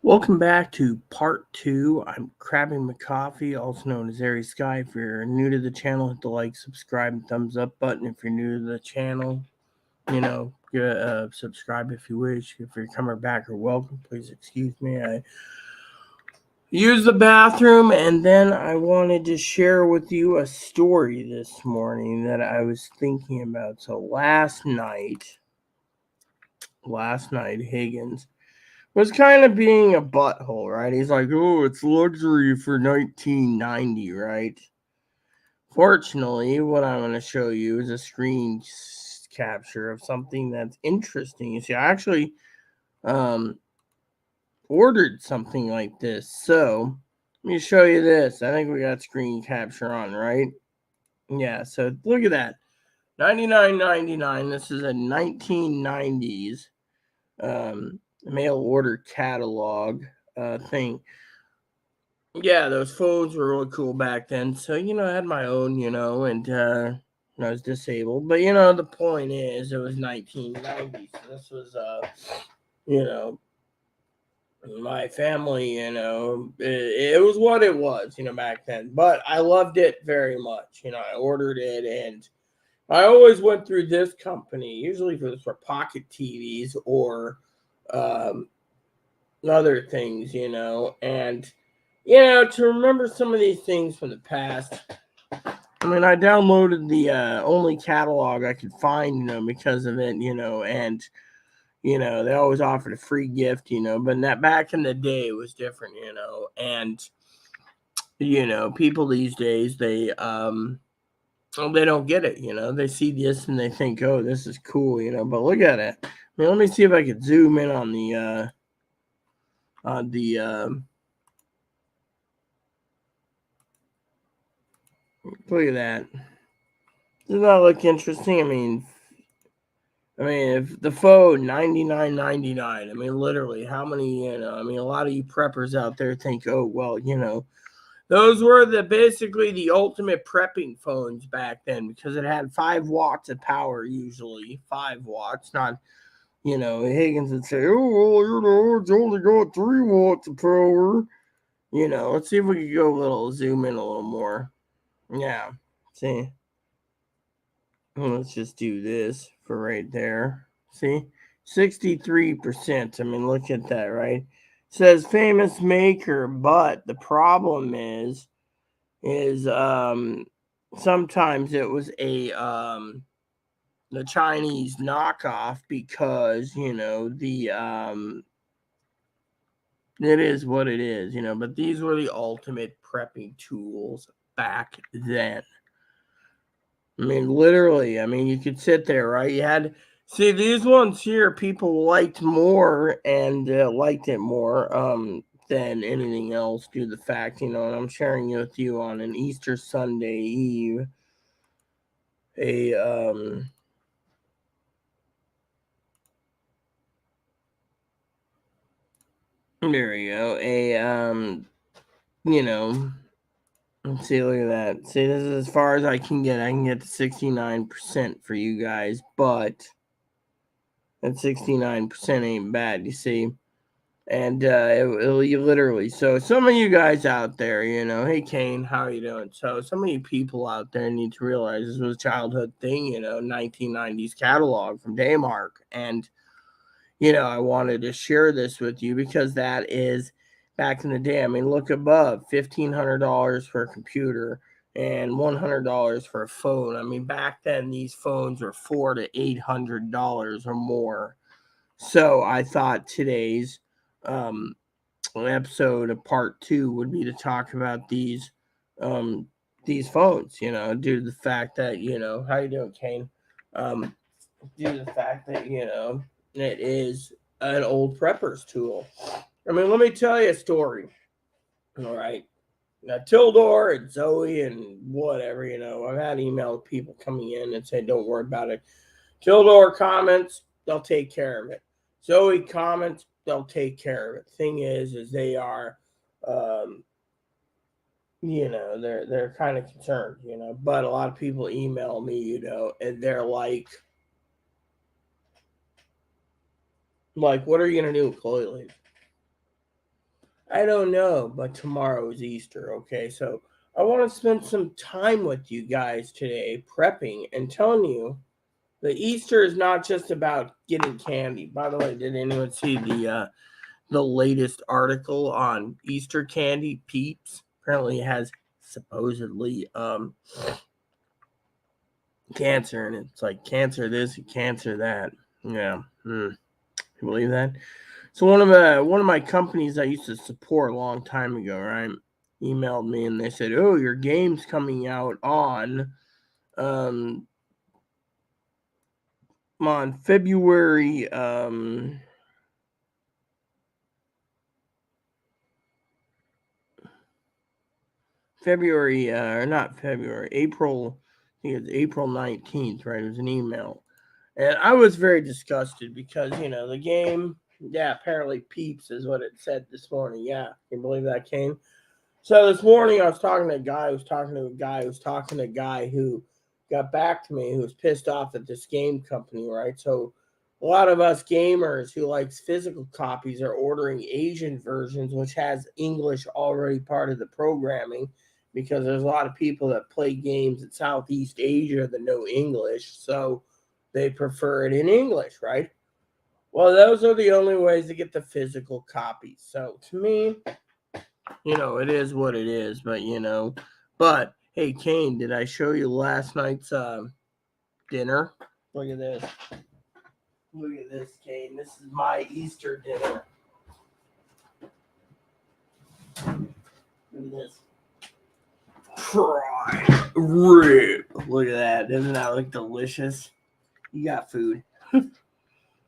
Welcome back to part two. I'm Crabbing McCoffee, also known as Airy Sky. If you're new to the channel, hit the like, subscribe, and thumbs up button. If you're new to the channel, subscribe if you wish. If you're coming back or welcome, please excuse me. I used the bathroom, and then I wanted to share with you a story this morning that I was thinking about. So last night, Higgins was kind of being a butthole, right? He's like, oh, it's luxury for 1990, right? Fortunately, what I'm going to show you is a screen capture of something that's interesting. You see, I actually um, ordered something like this. So let me show you this. I think we got screen capture on, right? Yeah, so look at that. $99.99. This is a 1990s mail order catalog thing. Yeah, those phones were really cool back then. So, I had my own, and I was disabled. But, the point is, it was 1990. So this was, you know, my family, it was what it was, back then. But I loved it very much. I ordered it, and I always went through this company, usually for pocket TVs or um, other things, and to remember some of these things from the past. I mean, I downloaded the only catalog I could find, because of it, and they always offered a free gift, but that back in the day it was different, and people these days they don't get it, they see this and they think, oh, this is cool, but look at it. I mean, let me see if I could zoom in on the look at that. Does that look interesting? I mean, if the phone $99.99. I mean, literally, how many? I mean, a lot of you preppers out there think, oh, well, those were basically the ultimate prepping phones back then because it had 5 watts of power, usually 5 watts. Not, Higgins would say, oh, well, it's only got 3 watts of power. Let's see if we could go a little zoom in a little more. Yeah, see. Let's just do this for right there. See? 63%. I mean, look at that, right? It says famous maker, but the problem is sometimes it was a the Chinese knockoff because, it is what it is, but these were the ultimate prepping tools back then. I mean, literally, you could sit there, right? You had, see, these ones here, people liked more and liked it more than anything else due to the fact, and I'm sharing it with you on an Easter Sunday Eve, a, there we go, you know, let's see, look at that. See, this is as far as I can get. I can get to 69% for you guys, but that 69% ain't bad, you see. And you literally, so some of you guys out there, hey Kane, how are you doing? So some of you people out there need to realize this was a childhood thing, 1990s catalog from Daymark, and I wanted to share this with you because that is back in the day. I mean, look above, $1,500 for a computer and $100 for a phone. I mean, back then these phones were $400 to $800 or more. So I thought today's um, episode of part two would be to talk about um, these phones. Due to the fact that how you doing, Kane? Um, Due to the fact that it is an old prepper's tool. I mean, let me tell you a story. All right. Now, Tildor and Zoe and whatever, I've had email people coming in and say, don't worry about it. Tildor comments, they'll take care of it. Zoe comments, they'll take care of it. Thing is they are, um, they're kind of concerned, but a lot of people email me, and they're like, Like, what are you going to do with Chloe leaves? I don't know, but tomorrow is Easter, okay? So I want to spend some time with you guys today prepping and telling you that Easter is not just about getting candy. By the way, did anyone see the latest article on Easter candy, Peeps? Apparently it has supposedly cancer, and it's like cancer this and cancer that. Yeah. You believe that? So one of my companies I used to support a long time ago, right, emailed me and they said, "Oh, your game's coming out um on February or not February, April. I think it's April 19th, right? It was an email, and I was very disgusted because the game. Yeah, apparently Peeps is what it said this morning. Yeah, can you believe that, Kane? So this morning I was talking to a guy who was talking to a guy who was talking to a guy who got back to me who was pissed off at this game company, right? So a lot of us gamers who likes physical copies are ordering Asian versions, which has English already part of the programming, because there's a lot of people that play games in Southeast Asia that know English, so they prefer it in English, right? Well, those are the only ways to get the physical copies. So to me, it is what it is, but hey, Kane, did I show you last night's dinner? Look at this. Look at this, Kane. This is my Easter dinner. Look at this. Prime rib. Look at that. Doesn't that look delicious? You got food.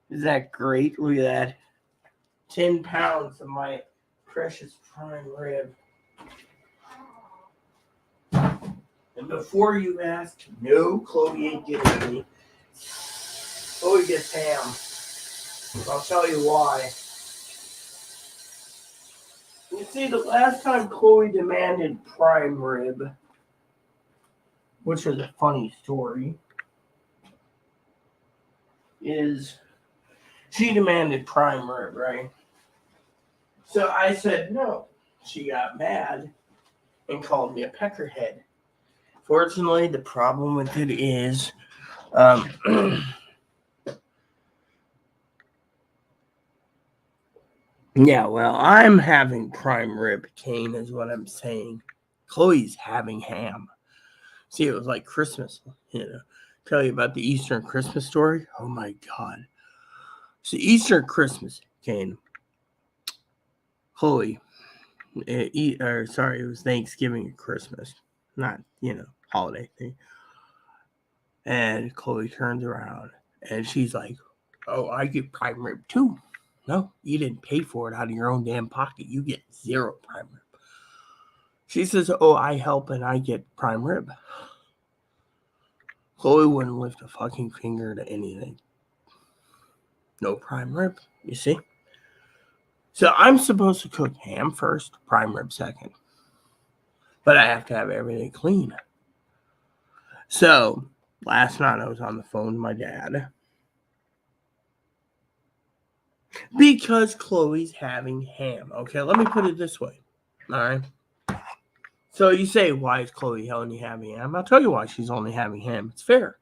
Is that great? Look at that. 10 pounds of my precious prime rib. And before you ask, no, Chloe ain't getting me. Chloe gets ham. I'll tell you why. You see, the last time Chloe demanded prime rib, which was a funny story, is she demanded prime rib, right? So I said no. She got mad and called me a peckerhead. Fortunately, the problem with it is, yeah, well, I'm having prime rib, Kane, is what I'm saying. Chloe's having ham. See, it was like Christmas, Tell you about the Easter and Christmas story? Oh my God. So Easter and Christmas, Kane. Chloe, it was Thanksgiving and Christmas, not, holiday thing. And Chloe turns around and she's like, "Oh, I get prime rib too." No, you didn't pay for it out of your own damn pocket. You get 0 prime rib. She says, "Oh, I help and I get prime rib." Chloe wouldn't lift a fucking finger to anything. No prime rib, you see? So I'm supposed to cook ham first, prime rib second. But I have to have everything clean. So last night I was on the phone with my dad. Because Chloe's having ham. Okay, let me put it this way. All right. So you say, why is Chloe only having ham? I'll tell you why she's only having ham. It's fair.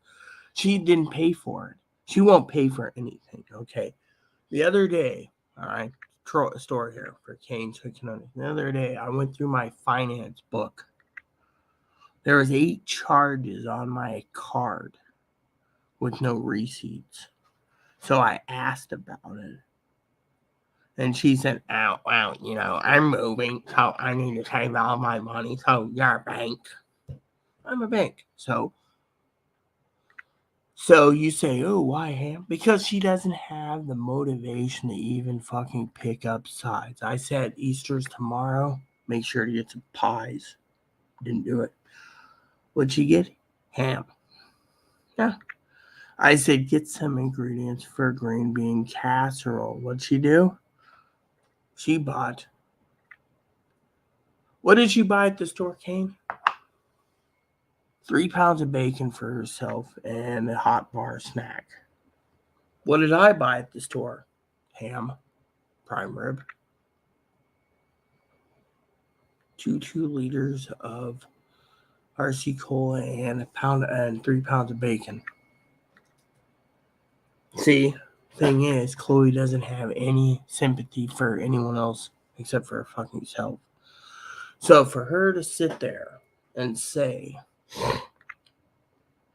She didn't pay for it. She won't pay for anything. Okay. The other day, all right, story here for Kane's Cooking. The other day, I went through my finance book. There was 8 charges on my card with no receipts. So I asked about it. And she said, "Oh, well, I'm moving, so I need to save all my money. So you're a bank." I'm a bank. So you say, "Oh, why ham?" Because she doesn't have the motivation to even fucking pick up sides. I said, "Easter's tomorrow. Make sure to get some pies." Didn't do it. What'd she get? Ham. Yeah. I said, "Get some ingredients for green bean casserole." What'd she do? She bought. What did she buy at the store, Kane? 3 pounds of bacon for herself and a hot bar snack. What did I buy at the store? ham, prime rib, 2 liters of RC Cola, and a pound and 3 pounds of bacon. See, thing is, Chloe doesn't have any sympathy for anyone else except for her fucking self. So for her to sit there and say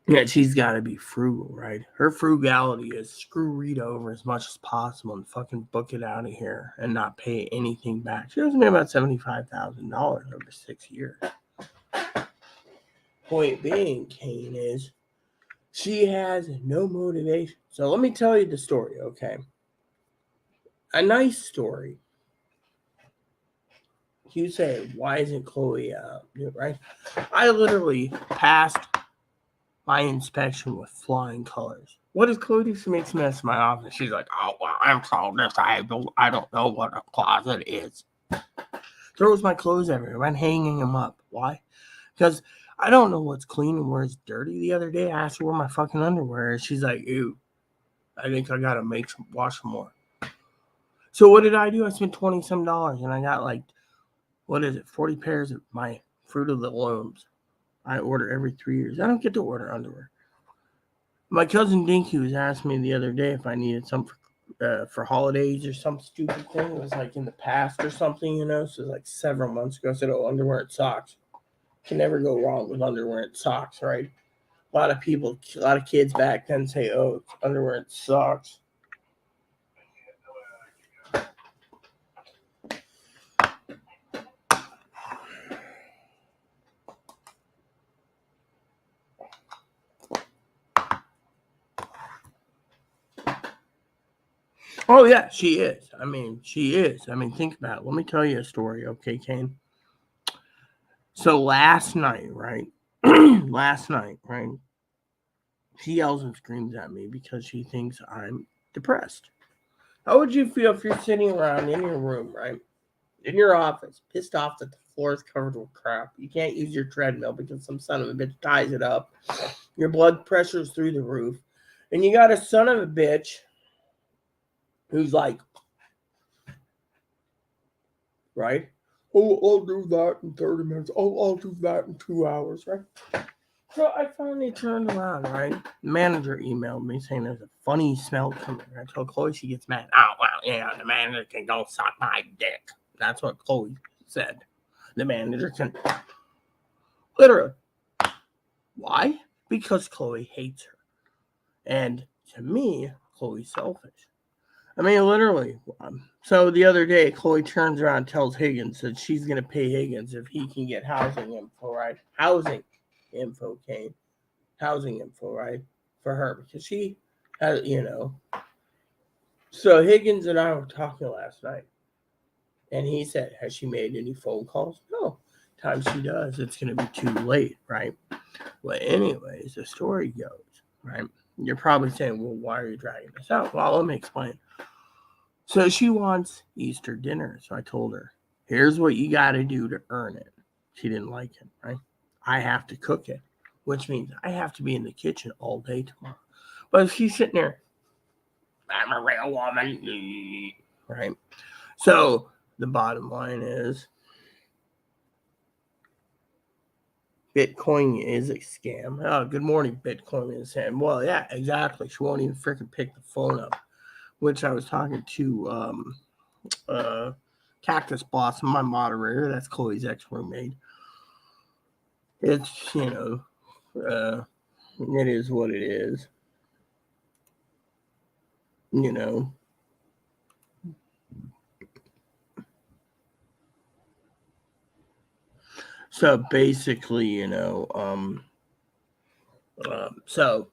that she's got to be frugal, right? Her frugality is screw Rita over as much as possible and fucking book it out of here and not pay anything back. She owes me about $75,000 over 6 years. Point being, Kane, is she has no motivation. So let me tell you the story, okay? A nice story. You say, why isn't Chloe right? I literally passed my inspection with flying colors. What does Chloe do? She makes a mess in my office. She's like, oh, well, I'm so disabled. I don't know what a closet is. Throws my clothes everywhere. I'm hanging them up. Why? Because I don't know what's clean and where's dirty. The other day, I asked her where my fucking underwear is. She's like, ew, I think I got to wash some more. So what did I do? I spent $20-some and I got 40 pairs of my Fruit of the Looms. I order every 3 years. I don't get to order underwear. My cousin Dinky was asking me the other day if I needed some for holidays or some stupid thing. It was in the past or something, So it was several months ago. I said, oh, underwear and socks. Can never go wrong with underwear and socks, right? A lot of kids back then say, oh, it's underwear and socks. Oh, yeah, she is. She is. Think about it. Let me tell you a story, okay, Kane? So last night, right? She yells and screams at me because she thinks I'm depressed. How would you feel if you're sitting around in your room, right? In your office, pissed off that the floor is covered with crap. You can't use your treadmill because some son of a bitch ties it up. Your blood pressure's through the roof. And you got a son of a bitch who's like, right? Oh, I'll do that in 30 minutes. Oh, I'll do that in 2 hours, right? So I finally turned around, right? The manager emailed me saying there's a funny smell coming. I told Chloe, she gets mad. Oh, well, yeah, the manager can go suck my dick. That's what Chloe said. The manager can. Literally. Why? Because Chloe hates her. And to me, Chloe's selfish. Literally. So the other day, Chloe turns around and tells Higgins that she's going to pay Higgins if he can get housing info, right? Housing info, Kane. Housing info, right? For her. Because she has, So Higgins and I were talking last night. And he said, has she made any phone calls? No. Time she does, it's going to be too late, right? Well, anyways, the story goes, right? You're probably saying, well, why are you dragging this out? Well, let me explain. So she wants Easter dinner. So I told her, here's what you got to do to earn it. She didn't like it, right? I have to cook it, which means I have to be in the kitchen all day tomorrow. But if she's sitting there, I'm a real woman, right? So the bottom line is, Bitcoin is a scam. Oh, good morning, Bitcoin is a scam. Well, yeah, exactly. She won't even freaking pick the phone up. Which I was talking to Cactus Blossom, my moderator. That's Chloe's ex-roommate. It's, it is what it is. So basically, so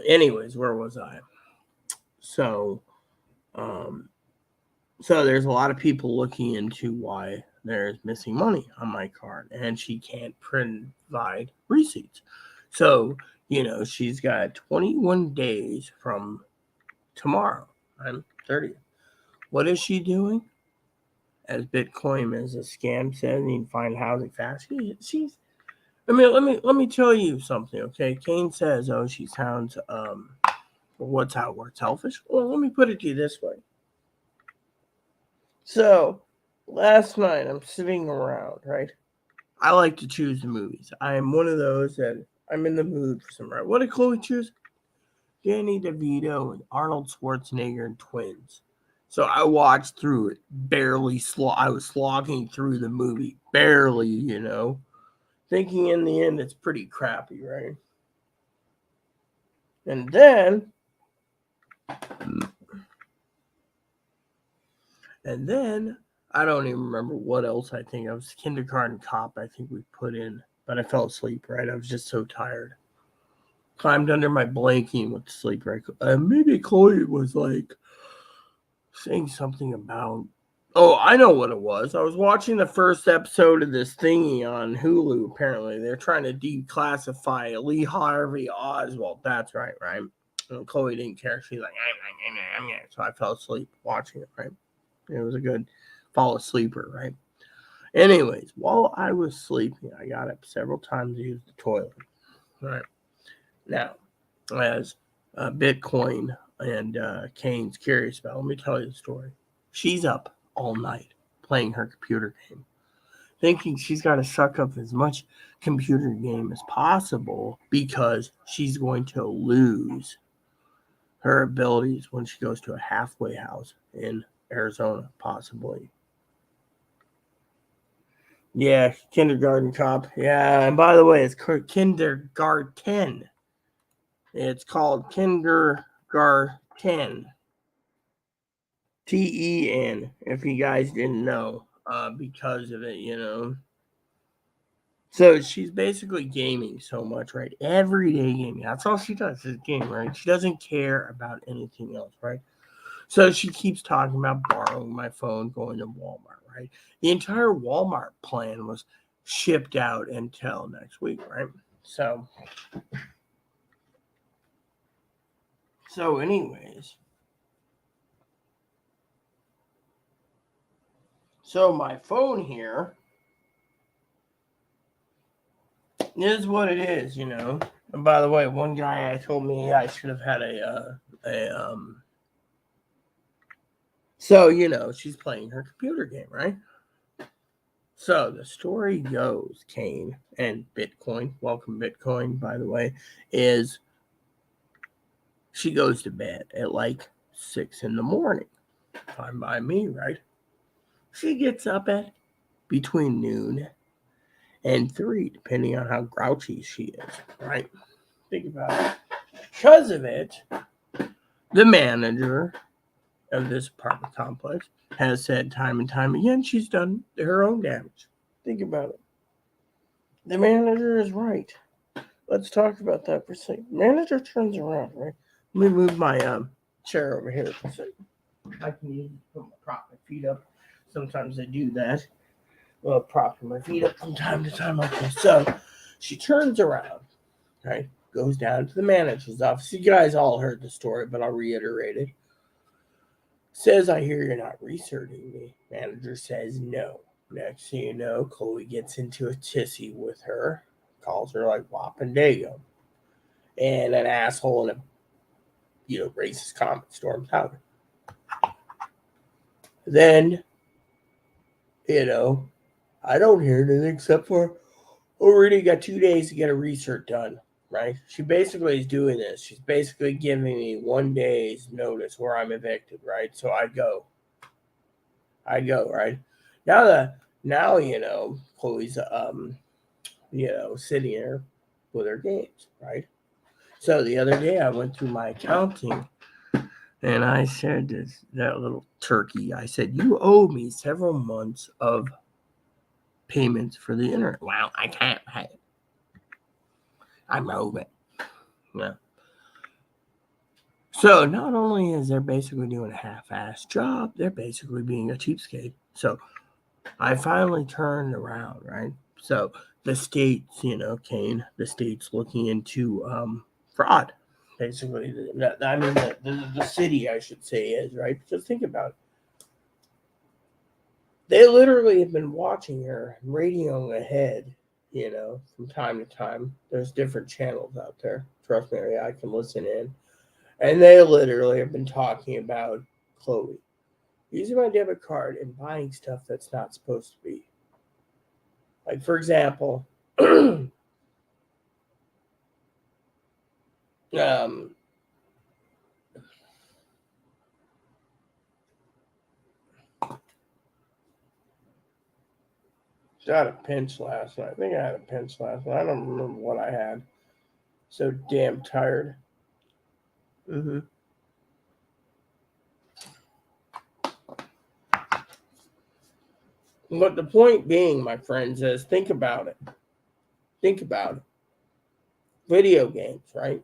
anyways, where was I? So there's a lot of people looking into why there's missing money on my card, and she can't provide receipts. So, she's got 21 days from tomorrow. I'm 30th. What is she doing? As Bitcoin as a scam says, you can find housing fast. She's let me tell you something, okay? Kane says, oh, she sounds What's how we're selfish? Well, let me put it to you this way. So, last night I'm sitting around, right? I like to choose the movies. I am one of those that I'm in the mood for some. Right? What did Chloe choose? Danny DeVito and Arnold Schwarzenegger and twins. So I watched through it, barely. I was slogging through the movie, barely, thinking in the end it's pretty crappy, right? And then I don't even remember what else. I think I was Kindergarten Cop. I think we put in, but I fell asleep. Right, I was just so tired. Climbed under my blanket and went to sleep. Right, maybe Chloe was like saying something about. Oh, I know what it was. I was watching the first episode of this thingy on Hulu. Apparently, they're trying to declassify Lee Harvey Oswald. That's right, right? And Chloe didn't care. She's like, so I fell asleep watching it. Right? It was a good fall asleeper, right? Anyways, while I was sleeping, I got up several times to use the toilet. Right now, as Bitcoin and Kane's curious about, let me tell you the story. She's up all night playing her computer game, thinking she's got to suck up as much computer game as possible because she's going to lose her abilities when she goes to a halfway house in Arizona, possibly. Yeah, Kindergarten Cop. Yeah, and by the way, it's kindergarten. It's called Kindergarten. TEN, if you guys didn't know, because of it. So she's basically gaming so much, right? Everyday gaming. That's all she does is game, right? She doesn't care about anything else, right? So she keeps talking about borrowing my phone, going to Walmart, right? The entire Walmart plan was shipped out until next week, right? So anyways, so my phone here is what it is. And by the way, one guy told me I should have had a. So she's playing her computer game, right? So the story goes, Kane and Bitcoin, welcome Bitcoin, by the way, is she goes to bed at like 6 a.m. Fine by me, right? She gets up at between noon and 3, depending on how grouchy she is, right? Think about it. Because of it, the manager of this apartment complex has said time and time again she's done her own damage. Think about it. The manager is right. Let's talk about that for a second. Manager turns around, right? Let me move my chair over here for a second. I can use it to prop my feet up. Sometimes I do that. Well, propping my feet up from time to time. Okay, so she turns around, right? Goes down to the manager's office. You guys all heard the story, but I'll reiterate it. Says, I hear you're not researching me. Manager says no. Next thing you know, Chloe gets into a tissy with her, calls her like Wapandago, and an asshole and a racist comment storms out. Then, I don't hear anything except for, Rita got 2 days to get a research done, right? She basically is doing this. She's basically giving me 1 day's notice where I'm evicted, right? So I go, right? Now, Chloe's sitting there with her games, right? So the other day I went through my accounting and I said to that little turkey, I said, you owe me several months of payments for the internet. Well, I can't pay it. I'm moving. Yeah. So not only is they're basically doing a half-assed job, they're basically being a cheapskate. So I finally turned around, right? So the state's, Kane, the state's looking into fraud. Basically, the city, I should say, is, right? Because think about it. They literally have been watching her, radio ahead, from time to time. There's different channels out there. Trust me, I can listen in. And they literally have been talking about Chloe using my debit card and buying stuff that's not supposed to be. Like, for example, um, got a pinch last night. I think I had a pinch last night. I don't remember what I had. So damn tired. Mm-hmm. But the point being, my friends, is think about it. Think about it. Video games, right?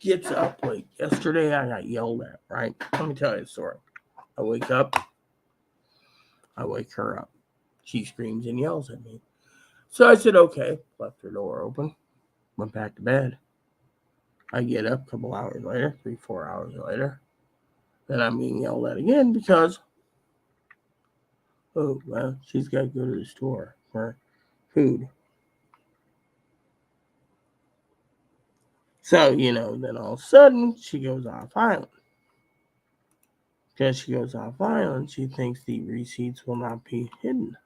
Gets up late. Yesterday I got yelled at, right? Let me tell you a story. I wake up. I wake her up. She screams and yells at me. So I said, okay. Left her door open. Went back to bed. I get up a couple hours later, 3-4 hours later. Then I'm being yelled at again because, oh, well, she's got to go to the store for food. So, then all of a sudden, she goes off island. Because she goes off island, she thinks the receipts will not be hidden,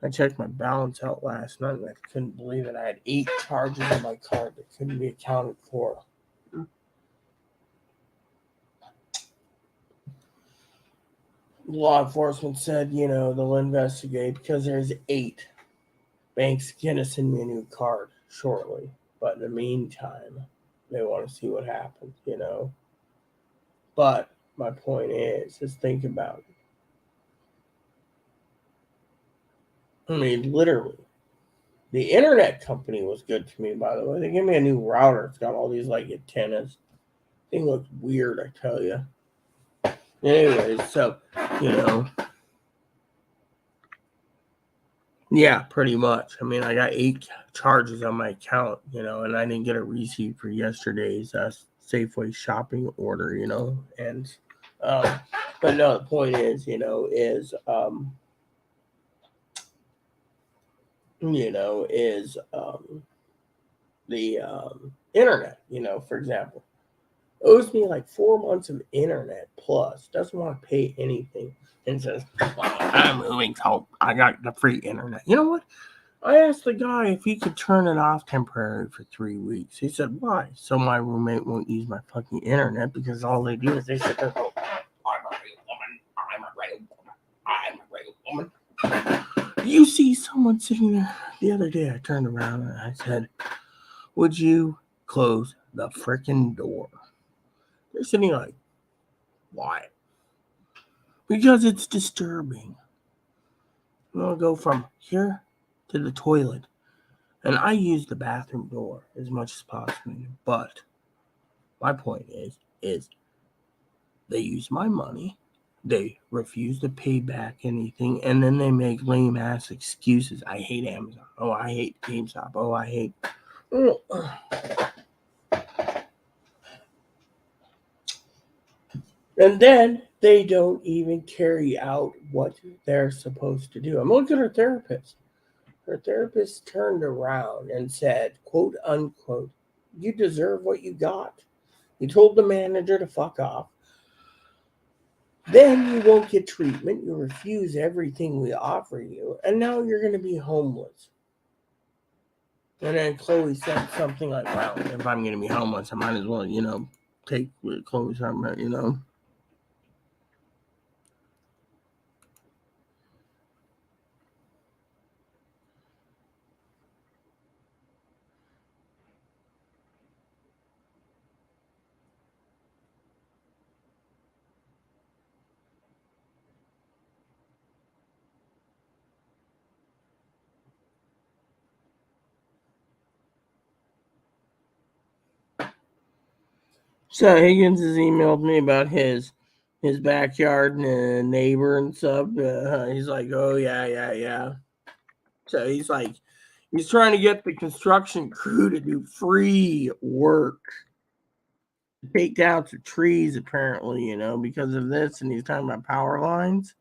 I checked my balance out last night and I couldn't believe it. I had 8 charges on my card that couldn't be accounted for. Law enforcement said, they'll investigate because there's 8 banks going to send me a new card shortly. But in the meantime, they want to see what happens, But my point is think about it. I mean, literally. The internet company was good to me, by the way. They gave me a new router. It's got all these, antennas. Thing looks weird, I tell you. Anyways, so, yeah, pretty much. I mean, I got 8 charges on my account, and I didn't get a receipt for yesterday's Safeway shopping order, and, but no, the point is, the internet, for example. Owes me 4 months of internet plus, doesn't want to pay anything, and says, well, I'm moving home. I got the free internet. You know what? I asked the guy if he could turn it off temporarily for 3 weeks. He said, why? So my roommate won't use my fucking internet because all they do is they sit there and go, I'm a real woman. I'm a real woman. I'm a real woman. You see someone sitting there. The other day I turned around and I said, would you close the frickin' door? They're sitting like, why? Because it's disturbing. I'll go from here to the toilet. And I use the bathroom door as much as possible. But my point is they use my money. They refuse to pay back anything. And then they make lame ass excuses. I hate Amazon. Oh, I hate GameStop. Oh, I hate. And then they don't even carry out what they're supposed to do. I'm looking at her therapist. Her therapist turned around and said, quote unquote, you deserve what you got. You told the manager to fuck off. Then you won't get treatment. You refuse everything we offer you. And now you're going to be homeless. And then Chloe said something like, well, if I'm going to be homeless, I might as well, take what Chloe's talking about, So Higgins has emailed me about his backyard and neighbor and stuff. He's like, oh yeah. So he's trying to get the construction crew to do free work, take down some trees apparently, because of this. And he's talking about power lines.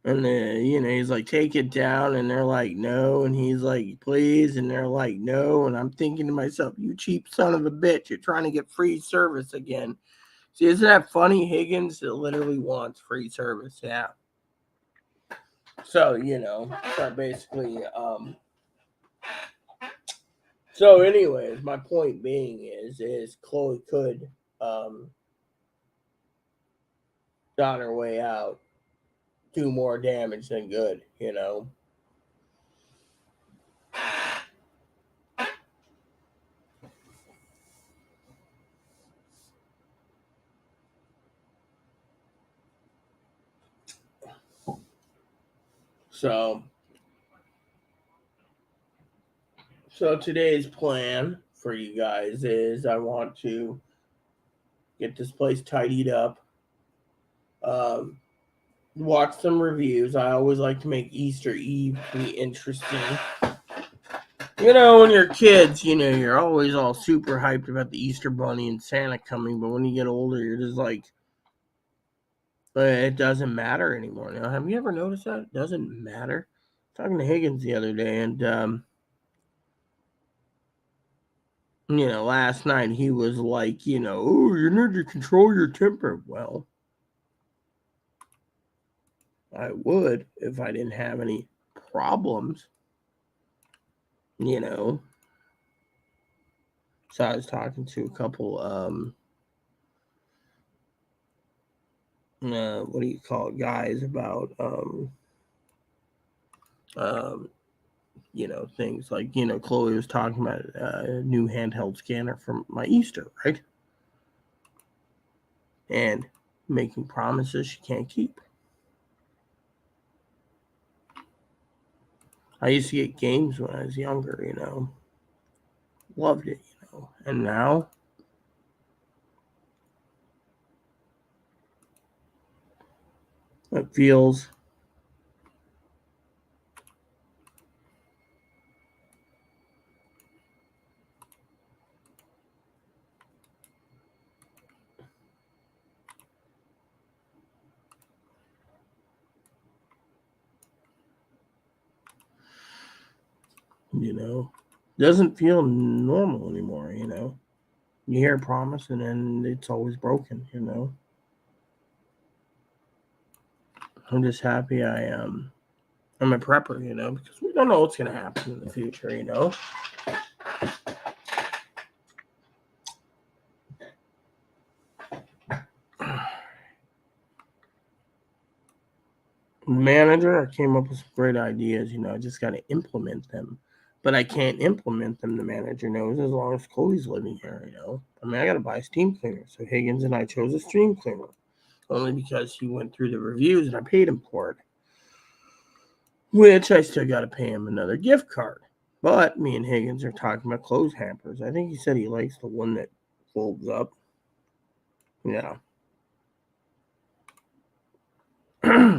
And he's like, take it down, and they're like, no, and he's like, please, and they're like, no, and I'm thinking to myself, you cheap son of a bitch, you're trying to get free service again. See, isn't that funny? Higgins literally wants free service, yeah. So, so basically, so anyways, my point being is Chloe could, on her way out, do more damage than good, So today's plan for you guys is I want to get this place tidied up, um, watch some reviews. I always like to make Easter Eve pretty interesting. When you're kids, you're always all super hyped about the Easter Bunny and Santa coming, but when you get older, you're just like, it doesn't matter anymore. Now, have you ever noticed that? It doesn't matter. Talking to Higgins the other day, and last night he was like, oh, you need to control your temper. Well, I would if I didn't have any problems, So I was talking to a couple, what do you call it, guys about, um, things like, Chloe was talking about a new handheld scanner for my Easter, right? And making promises she can't keep. I used to get games when I was younger, loved it, and now it feels doesn't feel normal anymore, You hear a promise and then it's always broken, I'm just happy I'm a prepper, because we don't know what's going to happen in the future, Manager, I came up with some great ideas, I just got to implement them. But I can't implement them, the manager knows, as long as Chloe's living here, I mean, I got to buy a steam cleaner. So Higgins and I chose a steam cleaner, only because he went through the reviews and I paid him for it. Which I still got to pay him another gift card. But me and Higgins are talking about clothes hampers. I think he said he likes the one that folds up. Yeah.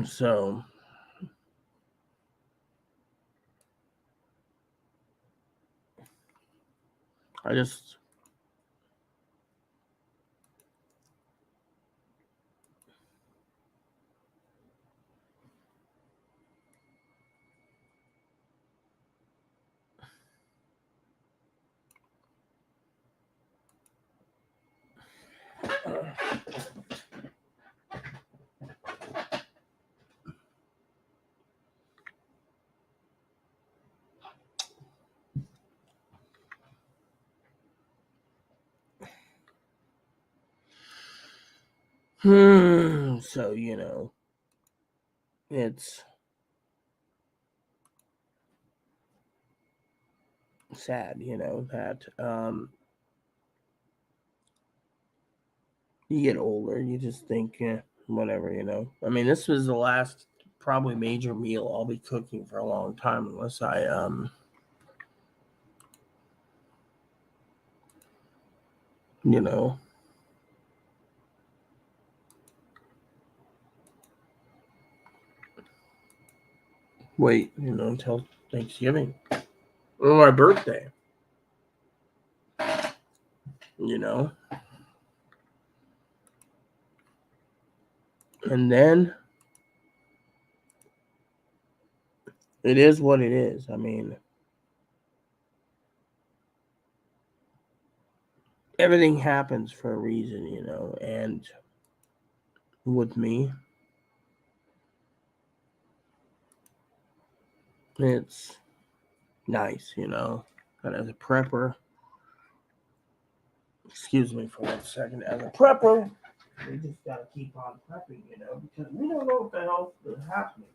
So I just so it's sad, that you get older, you just think, whatever, I mean, this was the last probably major meal I'll be cooking for a long time, unless I wait, until Thanksgiving or my birthday, and then It is what it is. I mean, everything happens for a reason, and with me, it's nice, But as a prepper, excuse me for 1 second, as a prepper, we just gotta keep on prepping, because we don't know what the hell is happening.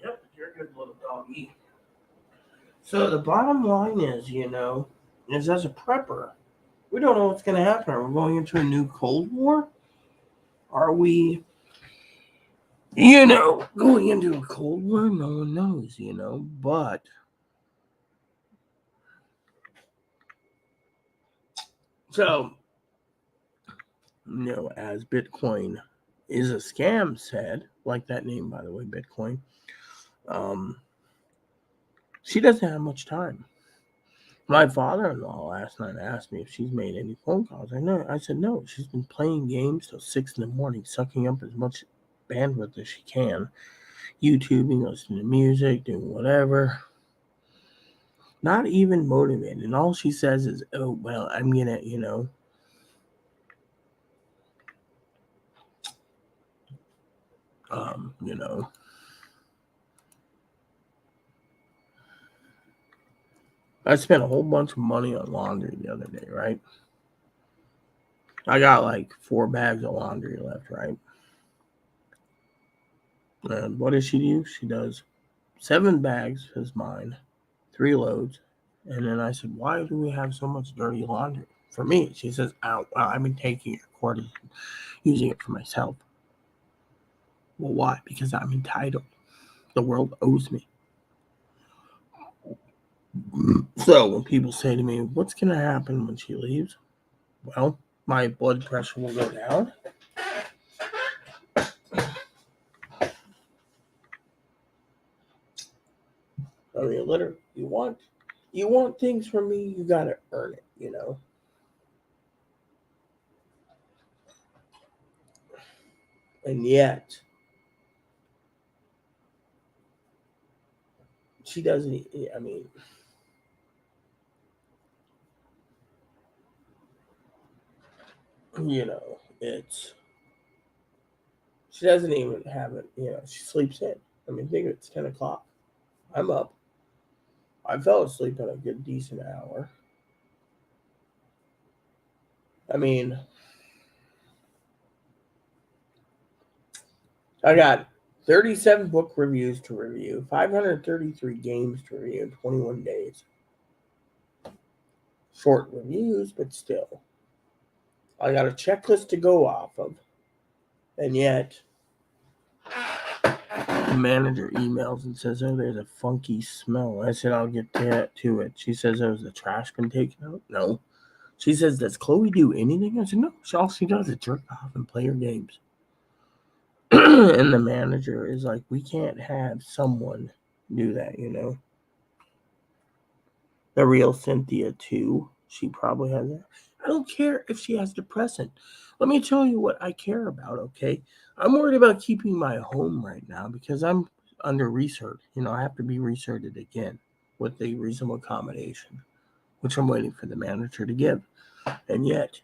Yep, you're a good little doggy. So the bottom line is as a prepper, we don't know what's going to happen. Are we going into a new Cold War? Are we, going into a Cold War? No one knows, But, so, as Bitcoin is a scam said, like that name, by the way, Bitcoin, she doesn't have much time. My father-in-law last night asked me if she's made any phone calls. I said no. She's been playing games till 6 in the morning, sucking up as much bandwidth as she can, YouTubing, listening to music, doing whatever. Not even motivated. And all she says is, "Oh well, I'm gonna, um, you know, I spent a whole bunch of money on laundry the other day, right? I got like 4 bags of laundry left, right? And what does she do? She does 7 bags is mine, 3 loads. And then I said, why do we have so much dirty laundry? For me, she says, well, I've been taking your quarters and using it for myself. Well, why? Because I'm entitled. The world owes me. So when people say to me, what's going to happen when she leaves? Well, my blood pressure will go down. I mean, literally, you want things from me, you got to earn it, And yet, she doesn't, I mean, it's, she doesn't even have it, she sleeps in. I mean, think it's 10 o'clock. I'm up. I fell asleep in a good, decent hour. I mean, I got 37 book reviews to review, 533 games to review in 21 days. Short reviews, but still. I got a checklist to go off of. And yet, the manager emails and says, oh, there's a funky smell. I said, I'll get to it. She says, oh, has the trash been taken out? No. She says, does Chloe do anything? I said, no. All she does is jerk off and play her games. And the manager is like, we can't have someone do that, The real Cynthia, too. She probably has that. I don't care if she has depression. Let me tell you what I care about, okay? I'm worried about keeping my home right now because I'm under research. I have to be researched again with the reasonable accommodation, which I'm waiting for the manager to give. And yet,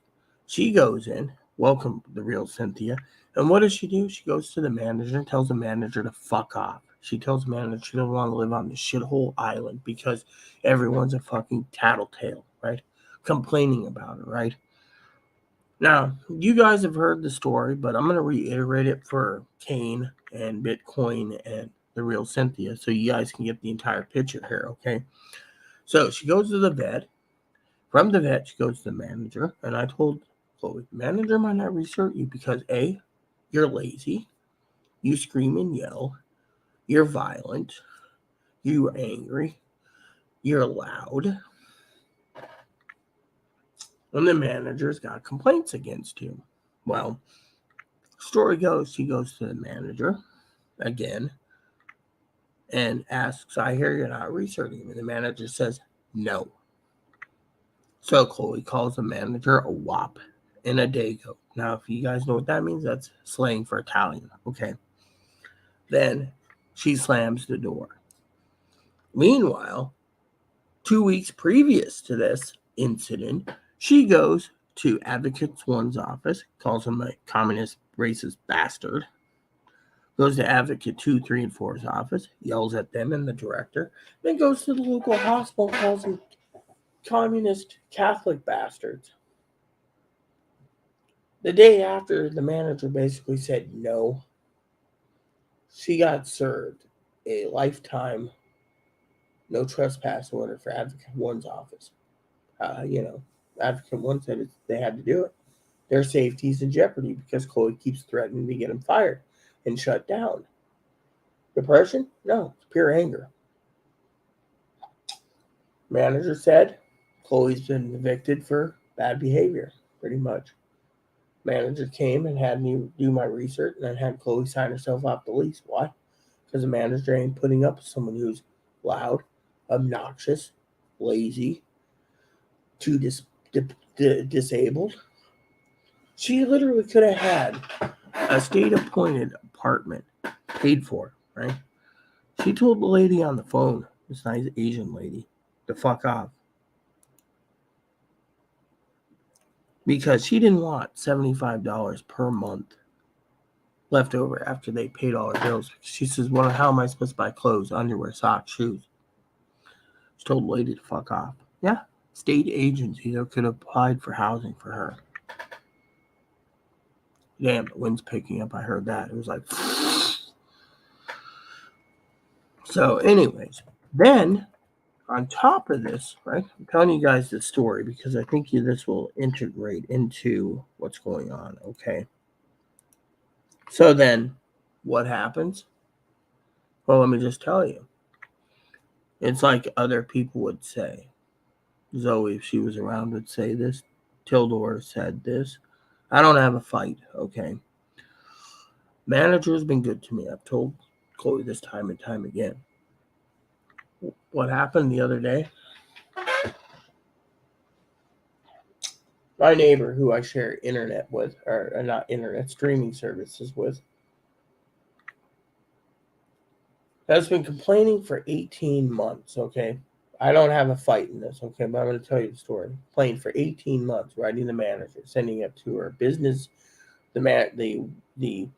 She goes in, welcome the real Cynthia, and what does she do? She goes to the manager and tells the manager to fuck off. She tells the manager she doesn't want to live on this shithole island because everyone's a fucking tattletale, right? Complaining about it, right? Now, you guys have heard the story, but I'm going to reiterate it for Kane and Bitcoin and the real Cynthia so you guys can get the entire picture here, okay? So she goes to the vet. From the vet, she goes to the manager, and I told Chloe, the manager might not research you because A, you're lazy, you scream and yell, you're violent, you're angry, you're loud, and the manager's got complaints against you. Well, story goes, she goes to the manager again and asks, I hear you're not researching him. And the manager says, no. So Chloe calls the manager a wop and a dago. Now, if you guys know what that means, that's slang for Italian. Okay. Then she slams the door. Meanwhile, 2 weeks previous to this incident, she goes to Advocate One's office, calls him a communist, racist bastard, goes to Advocate 2, 3, and 4's office, yells at them and the director, then goes to the local hospital, calls them communist Catholic bastards. The day after, the manager basically said no. She got served a lifetime no trespass order for Advocate 1's office. Advocate 1 said they had to do it. Their safety's in jeopardy because Chloe keeps threatening to get him fired and shut down. Depression? No, it's pure anger. Manager said Chloe's been evicted for bad behavior, pretty much. Manager came and had me do my research and then had Chloe sign herself off the lease. Why? Because the manager ain't putting up with someone who's loud, obnoxious, lazy, too disabled. She literally could have had a state-appointed apartment paid for, right? She told the lady on the phone, this nice Asian lady, to fuck off. Because she didn't want $75 per month left over after they paid all her bills. She says, well, how am I supposed to buy clothes, underwear, socks, shoes? She told the lady to fuck off. Yeah, state agency that could have applied for housing for her. Damn, the wind's picking up. I heard that. It was like... So, anyways, then on top of this, right, I'm telling you guys this story because I think this will integrate into what's going on, okay? So then, what happens? Well, let me just tell you. It's like other people would say. Zoe, if she was around, would say this. Tildor said this. I don't have a fight, okay? Manager's been good to me. I've told Chloe this time and time again. What happened the other day? My neighbor, who I share internet with, or not internet, streaming services with, has been complaining for 18 months, okay? I don't have a fight in this, okay, but I'm going to tell you the story. Playing for 18 months, writing the manager, sending it to her business, the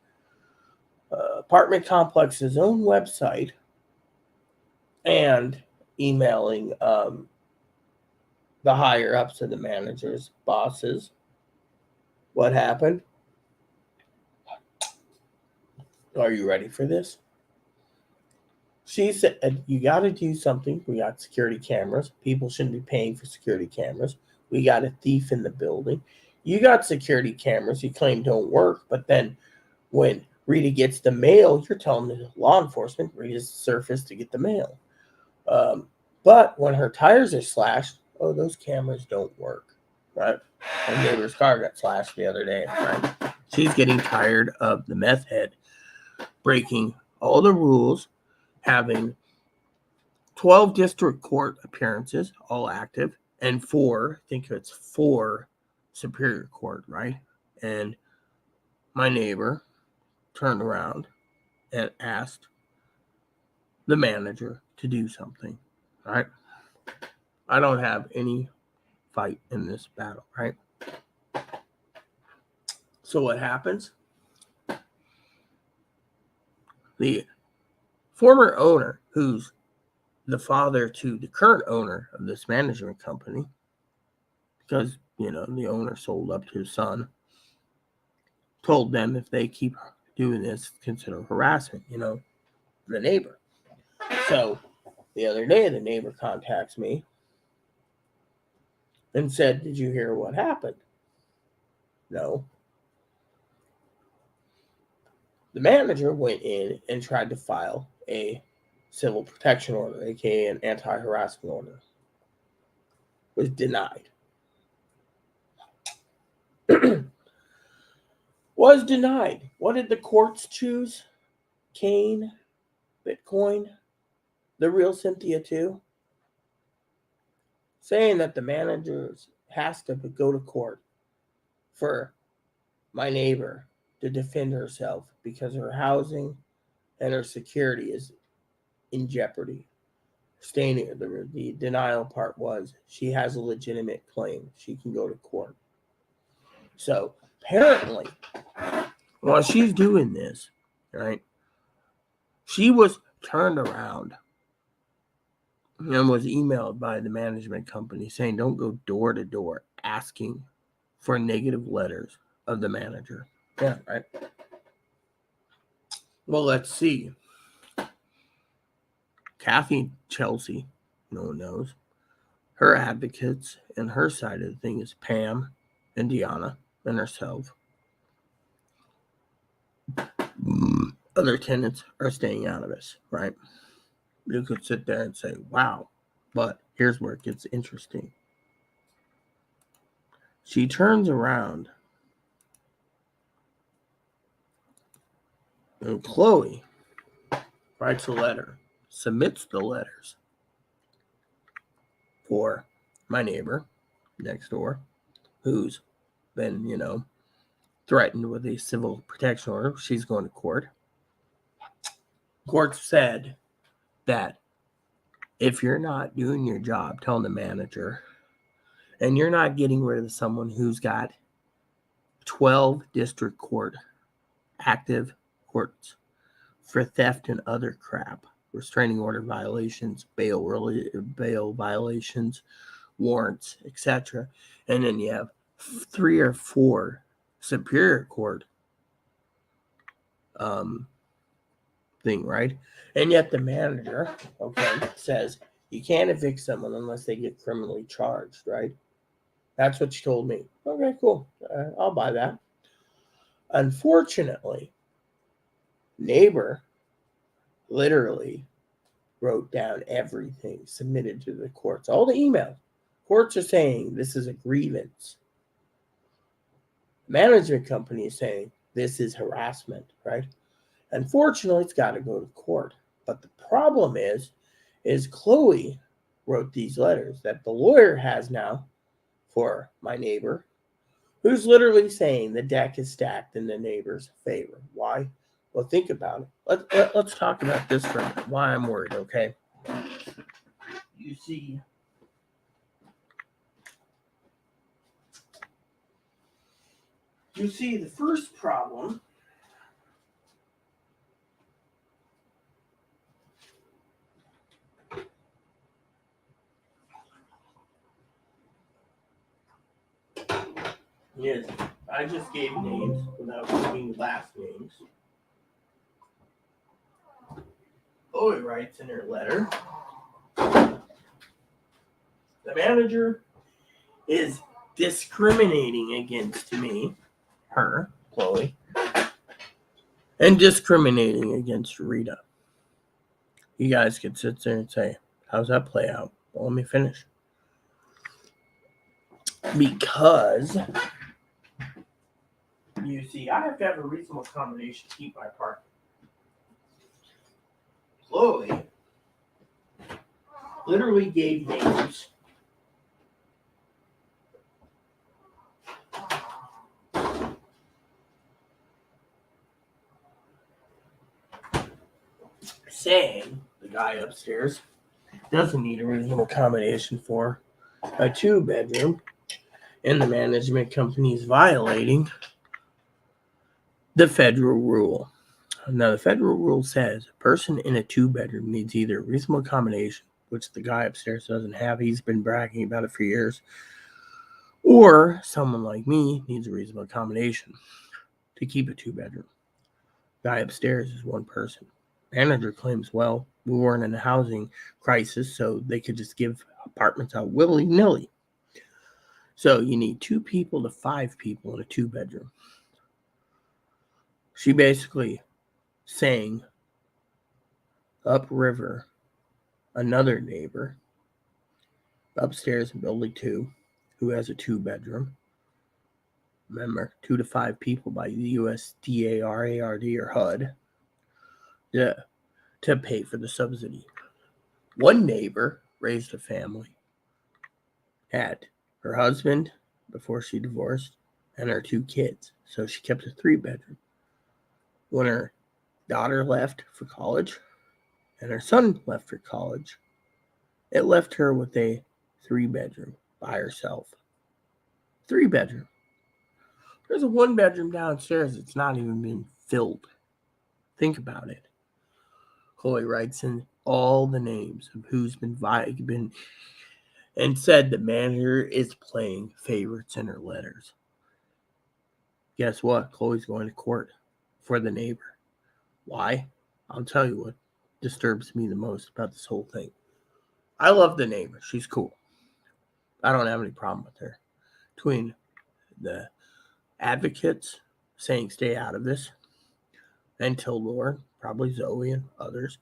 apartment complex's own website, and emailing the higher ups of the managers, bosses. What happened? Are you ready for this? She said, you got to do something. We got security cameras. People shouldn't be paying for security cameras. We got a thief in the building. You got security cameras you claim don't work, but then when Rita gets the mail, you're telling the law enforcement Rita's surfaced to get the mail. But when her tires are slashed, oh, those cameras don't work, right? Her neighbor's car got slashed the other day, right? She's getting tired of the meth head breaking all the rules, having 12 district court appearances, all active, and 4 Superior Court, right? And my neighbor turned around and asked the manager to do something, right? I don't have any fight in this battle, right? So what happens? The former owner, who's the father to the current owner of this management company, because, the owner sold up to his son, told them if they keep doing this, consider harassment, the neighbor. So the other day, the neighbor contacts me and said, "Did you hear what happened?" No. The manager went in and tried to file a civil protection order, aka an anti-harassment order. Was denied. Was denied. What did the courts choose? Kane, Bitcoin, the real Cynthia too, saying that the manager has to go to court for my neighbor to defend herself because her housing and her security is in jeopardy. Stating the denial part was she has a legitimate claim. She can go to court. So apparently, while she's doing this, right, she was turned around and was emailed by the management company saying, "Don't go door to door asking for negative letters of the manager." Yeah, right. Well, let's see. Kathy Chelsea, no one knows. Her advocates and her side of the thing is Pam and Deanna and herself. Other tenants are staying out of this, right? You could sit there and say, wow, but here's where it gets interesting. She turns around and Chloe writes a letter, submits the letters for my neighbor next door, who's been, threatened with a civil protection order. She's going to court. Court said that if you're not doing your job, telling the manager, and you're not getting rid of someone who's got 12 district court active courts for theft and other crap, restraining order violations, bail violations, warrants, etc. And then you have 3 or 4 superior court thing, right? And yet the manager, says you can't evict someone unless they get criminally charged, right? That's what she told me. Okay, cool. I'll buy that. Unfortunately, neighbor literally wrote down everything submitted to the courts, all the emails. Courts are saying this is a grievance. Management company is saying this is harassment, right? Unfortunately, it's got to go to court. But the problem is Chloe wrote these letters that the lawyer has now for my neighbor, who's literally saying the deck is stacked in the neighbor's favor. Why? Well, think about it. Let's talk about this for a minute. Why I'm worried, okay? You see, the first problem is I just gave names without giving last names. Chloe writes in her letter, the manager is discriminating against me, her, Chloe, and discriminating against Rita. You guys could sit there and say, how's that play out? Well, let me finish. Because, you see, I have to have a reasonable accommodation to keep my parking. Chloe literally gave names saying the guy upstairs doesn't need a reasonable accommodation for a 2-bedroom, and the management company is violating The federal rule. Now, the federal rule says a person in a two-bedroom needs either a reasonable accommodation, which the guy upstairs doesn't have, he's been bragging about it for years, or someone like me needs a reasonable accommodation to keep a two-bedroom. Guy upstairs is one person. Manager claims, well, we weren't in a housing crisis, so they could just give apartments out willy-nilly. So you need 2 people to 5 people in a two-bedroom. She basically saying upriver another neighbor upstairs in building 2 who has a two-bedroom. Remember, 2 to 5 people by the USDA, or HUD to pay for the subsidy. One neighbor raised a family, had her husband before she divorced and her 2 kids, so she kept a 3-bedroom. When her daughter left for college and her son left for college, it left her with a 3-bedroom by herself. 3-bedroom. There's a 1-bedroom downstairs that's not even been filled. Think about it. Chloe writes in all the names of who's been and said the manager is playing favorites in her letters. Guess what? Chloe's going to court for the neighbor. Why? I'll tell you what disturbs me the most about this whole thing. I love the neighbor. She's cool. I don't have any problem with her. Between the advocates saying stay out of this, and Tildor, probably Zoe and others,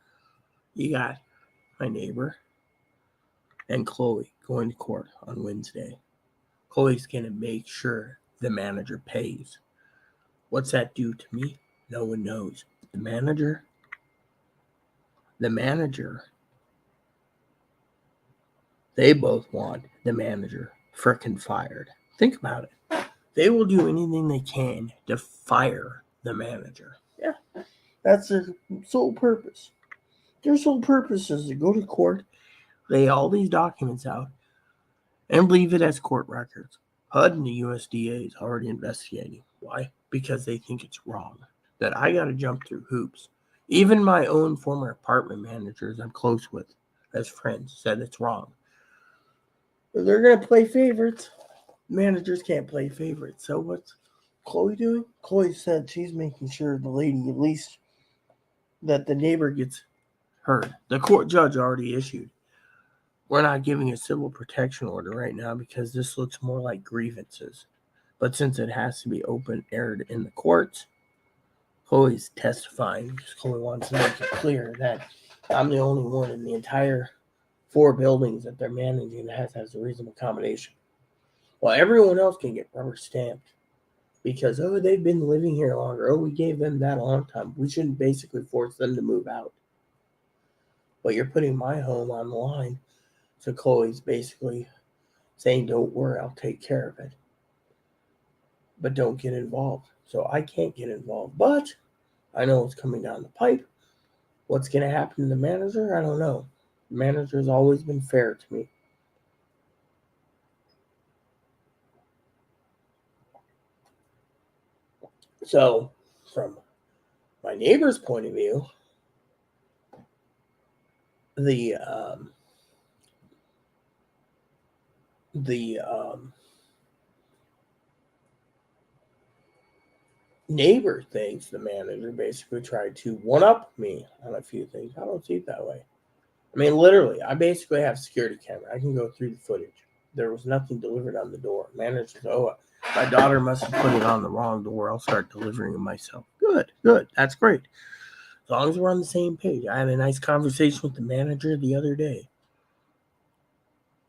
you got my neighbor and Chloe going to court on Wednesday. Chloe's going to make sure the manager pays. What's that do to me? No one knows. The manager, they both want the manager frickin' fired. Think about it. They will do anything they can to fire the manager. Yeah, that's their sole purpose. Their sole purpose is to go to court, lay all these documents out, and leave it as court records. HUD and the USDA is already investigating. Why? Because they think it's wrong. That I got to jump through hoops. Even my own former apartment managers I'm close with as friends said it's wrong. But they're going to play favorites. Managers can't play favorites. So what's Chloe doing? Chloe said she's making sure the lady, at least, that the neighbor gets heard. The court judge already issued. We're not giving a civil protection order right now because this looks more like grievances. But since it has to be open aired in the courts, Chloe's testifying because Chloe wants to make it clear that I'm the only one in the entire 4 buildings that they're managing that has a reasonable accommodation. Well, everyone else can get rubber stamped because, they've been living here longer. We gave them that a long time. We shouldn't basically force them to move out. But you're putting my home on the line. So Chloe's basically saying, don't worry, I'll take care of it. But don't get involved. So I can't get involved. But I know what's coming down the pipe. What's going to happen to the manager? I don't know. The manager's always been fair to me. So, from my neighbor's point of view, the neighbor thinks the manager basically tried to one-up me on a few things. I don't see it that way. I mean, literally, I basically have a security camera. I can go through the footage. There was nothing delivered on the door. Manager says, my daughter must have put it on the wrong door. I'll start delivering it myself. Good. That's great. As long as we're on the same page. I had a nice conversation with the manager the other day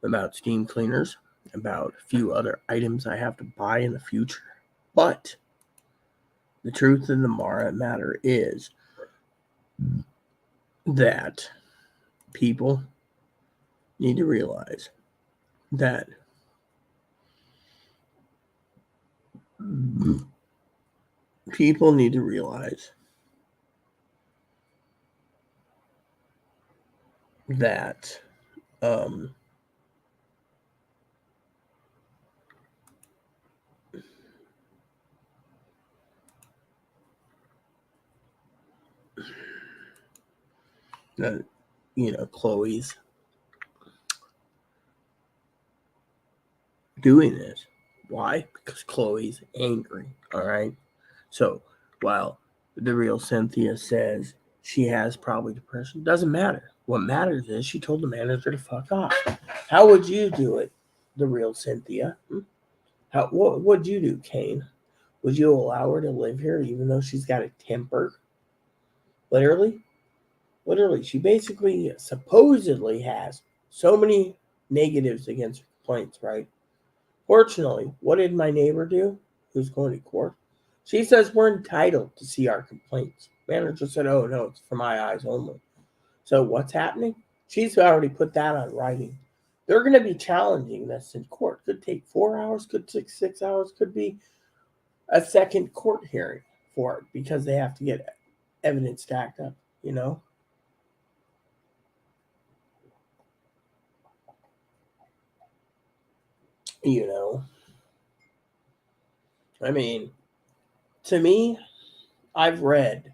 about steam cleaners, about a few other items I have to buy in the future. But the truth of the matter is that people need to realize that people need to realize that Chloe's doing this. Why? Because Chloe's angry. All right. So while the real Cynthia says she has probably depression, doesn't matter. What matters is she told the manager to fuck off. How would you do it, the real Cynthia? What would you do, Kane? Would you allow her to live here even though she's got a temper? Literally? Literally. She basically supposedly has so many negatives against her complaints, right? Fortunately, what did my neighbor do who's going to court? She says we're entitled to see our complaints. Manager said, oh no, it's for my eyes only. So what's happening? She's already put that on writing. They're going to be challenging this in court. Could take 4 hours, could take 6 hours, could be a second court hearing for it because they have to get evidence stacked up, you know? You know, I mean, to me, I've read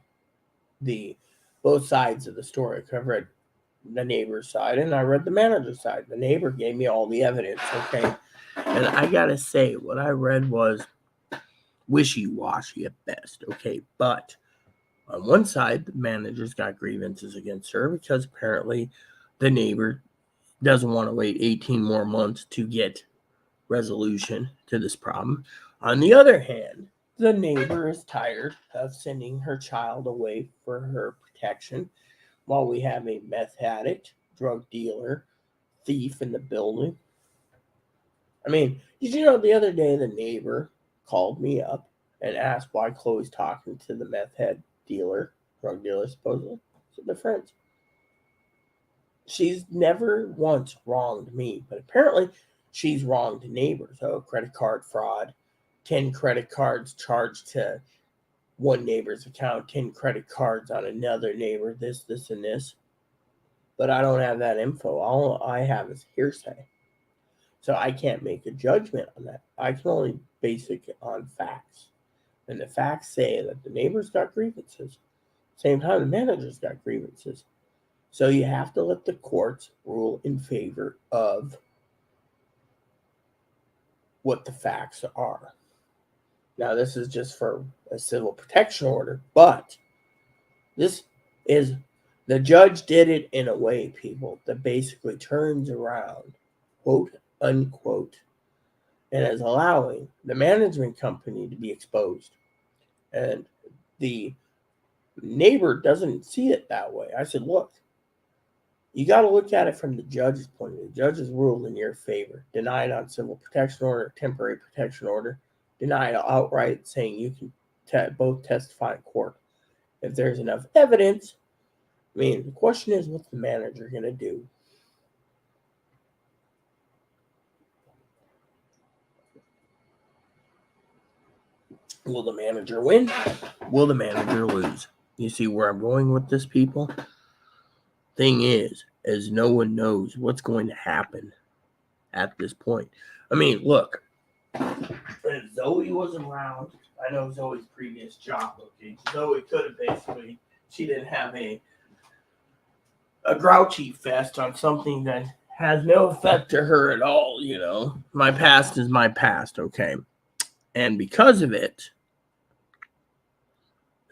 the both sides of the story. I've read the neighbor's side and I read the manager's side. The neighbor gave me all the evidence, okay? And I gotta say, what I read was wishy-washy at best, okay? But on one side, the manager's got grievances against her because apparently the neighbor doesn't want to wait 18 more months to get resolution to this problem. On the other hand, the neighbor is tired of sending her child away for her protection while we have a meth addict, drug dealer, thief in the building. I mean, did you know the other day the neighbor called me up and asked why Chloe's talking to the meth head dealer, drug dealer supposedly? So they're friends. She's never once wronged me, but apparently she's wronged neighbors. Oh, credit card fraud, 10 credit cards charged to one neighbor's account, 10 credit cards on another neighbor, this, and this. But I don't have that info. All I have is hearsay. So I can't make a judgment on that. I can only base it on facts. And the facts say that the neighbor's got grievances. Same time, the manager's got grievances. So you have to let the courts rule in favor of what the facts are. Now, this is just for a civil protection order, but this is the judge did it in a way, people, that basically turns around, quote unquote, and is allowing the management company to be exposed. And the neighbor doesn't see it that way. I said, look, you got to look at it from the judge's point of view. The judge has ruled in your favor. Denied on civil protection order, temporary protection order. Denied outright, saying you can both testify in court. If there's enough evidence, I mean, the question is, what's the manager going to do? Will the manager win? Will the manager lose? You see where I'm going with this, people? Thing is no one knows what's going to happen at this point. I mean, look, if Zoe was around, I know Zoe's previous job, okay? Zoe could have basically, she didn't have a grouchy fest on something that has no effect to her at all, you know? My past is my past, okay? And because of it,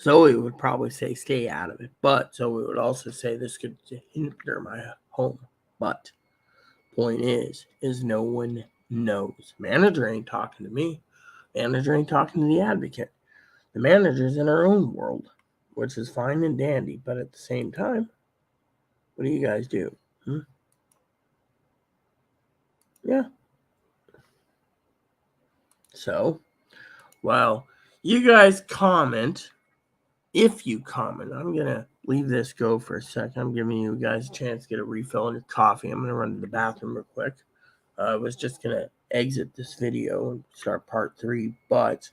Zoe would probably say stay out of it, but Zoe would also say this could hinder my home. But point is no one knows. Manager ain't talking to me. Manager ain't talking to the advocate. The manager's in her own world, which is fine and dandy, but at the same time, what do you guys do? Yeah. So, while you guys comment, if you comment, I'm going to leave this go for a second. I'm giving you guys a chance to get a refill on your coffee. I'm going to run to the bathroom real quick. I was just going to exit this video and start part 3, but,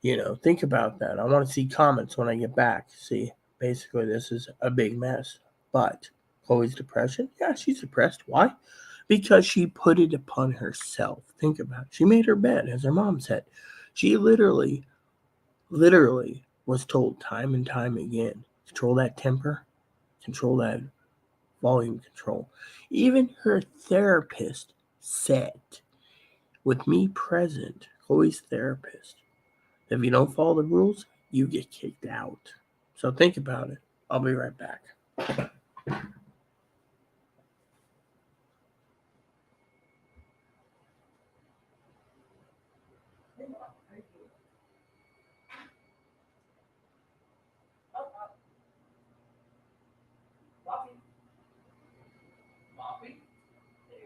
you know, think about that. I want to see comments when I get back. See, basically, this is a big mess. But Chloe's depression? Yeah, she's depressed. Why? Because she put it upon herself. Think about it. She made her bed, as her mom said. She literally was told time and time again, control that temper, control that volume control. Even her therapist said, with me present, Chloe's therapist, if you don't follow the rules, you get kicked out. So think about it. I'll be right back. Hey,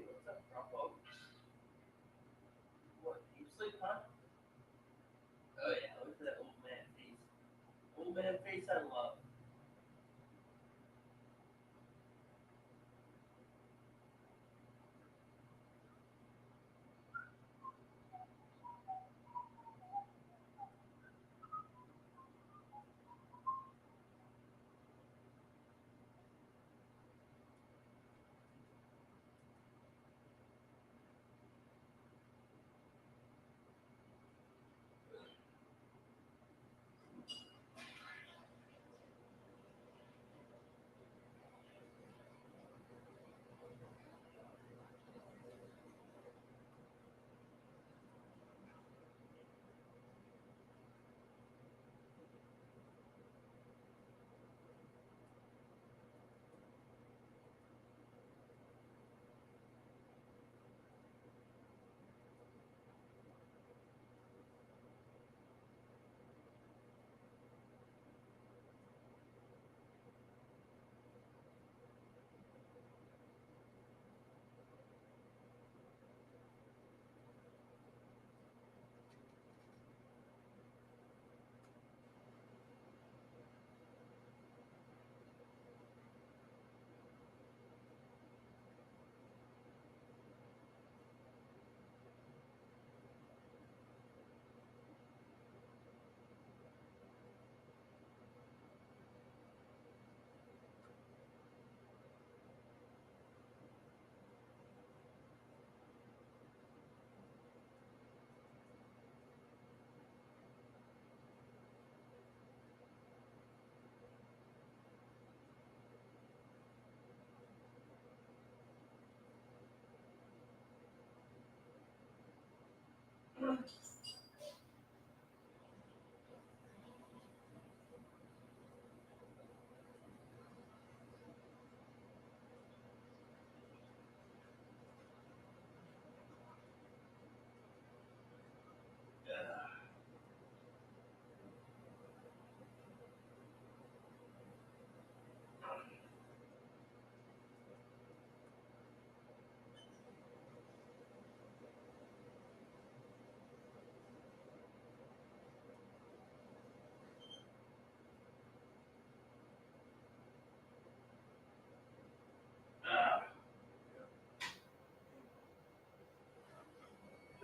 what's up, Trumpo? What, deep sleep, huh? Oh yeah, look at that old man face. Old man face I love.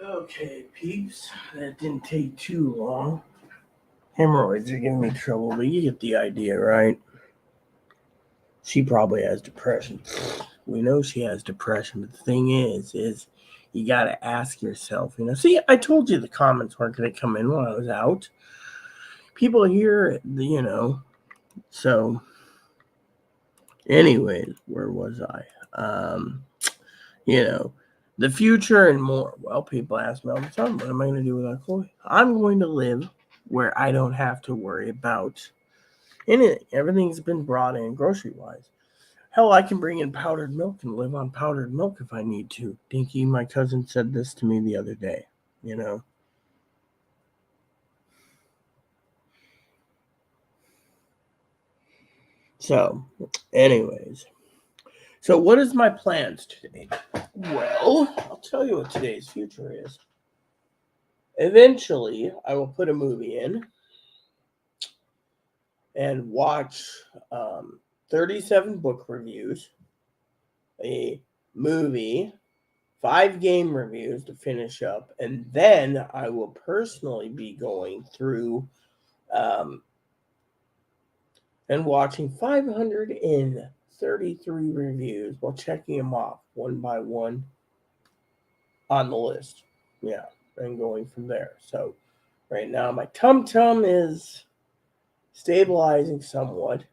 Okay, peeps, that didn't take too long. Hemorrhoids are giving me trouble, but you get the idea, right? She probably has depression. We know she has depression, but the thing is you gotta ask yourself, See, I told you the comments weren't gonna come in when I was out. People here, So, anyways, where was I? You know, the future and more. Well, people ask me all the time, what am I going to do without Chloe? I'm going to live where I don't have to worry about anything. Everything's been brought in grocery wise. Hell, I can bring in powdered milk and live on powdered milk if I need to. Dinky, my cousin, said this to me the other day, So, anyways. So, what is my plans today? Well, I'll tell you what today's future is. Eventually, I will put a movie in and watch 37 book reviews, a movie, 5 game reviews to finish up, and then I will personally be going through and watching 533 reviews while checking them off one by one on the list. Yeah, and going from there. So right now my tum tum is stabilizing somewhat.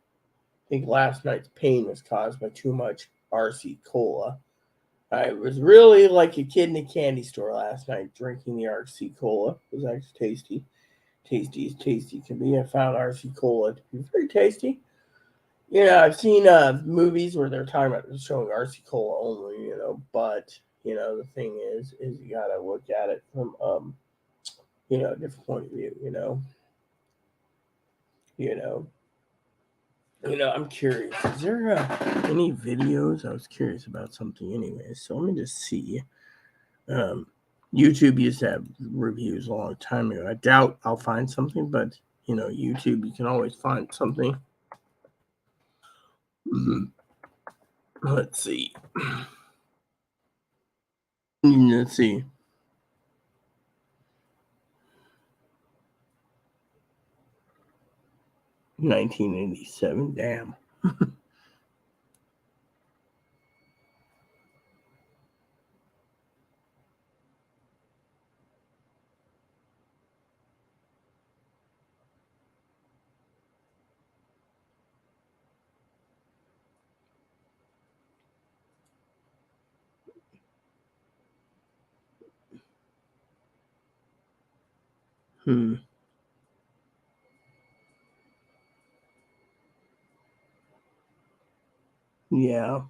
think last night's pain was caused by too much RC Cola. I was really like a kid in a candy store last night drinking the RC Cola. It was actually tasty. Tasty as tasty can be. I found RC Cola to be very tasty. I've seen movies where they're talking about showing RC Cola only, but the thing is you gotta look at it from a different point of view, you know. I'm curious. Is there any videos? I was curious about something anyway. So let me just see. Um, YouTube used to have reviews a long time ago. I doubt I'll find something, but YouTube, you can always find something. Mhm. Let's see. Let's see. 1987. Damn. Hmm. Yeah,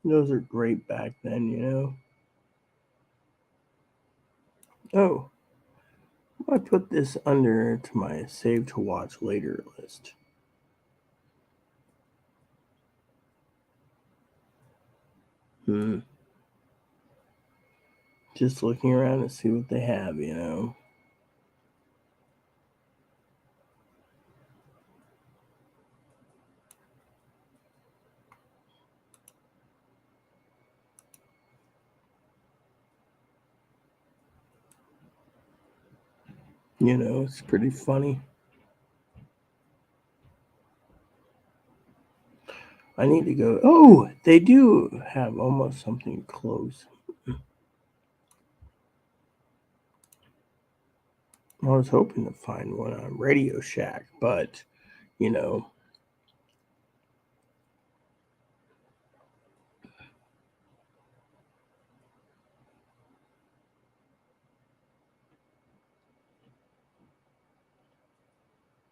those are great back then. Oh, I put this under to my save to watch later list. Hmm. Just looking around to see what they have. It's pretty funny. I need to go. Oh, they do have almost something close. I was hoping to find one on Radio Shack, but you know,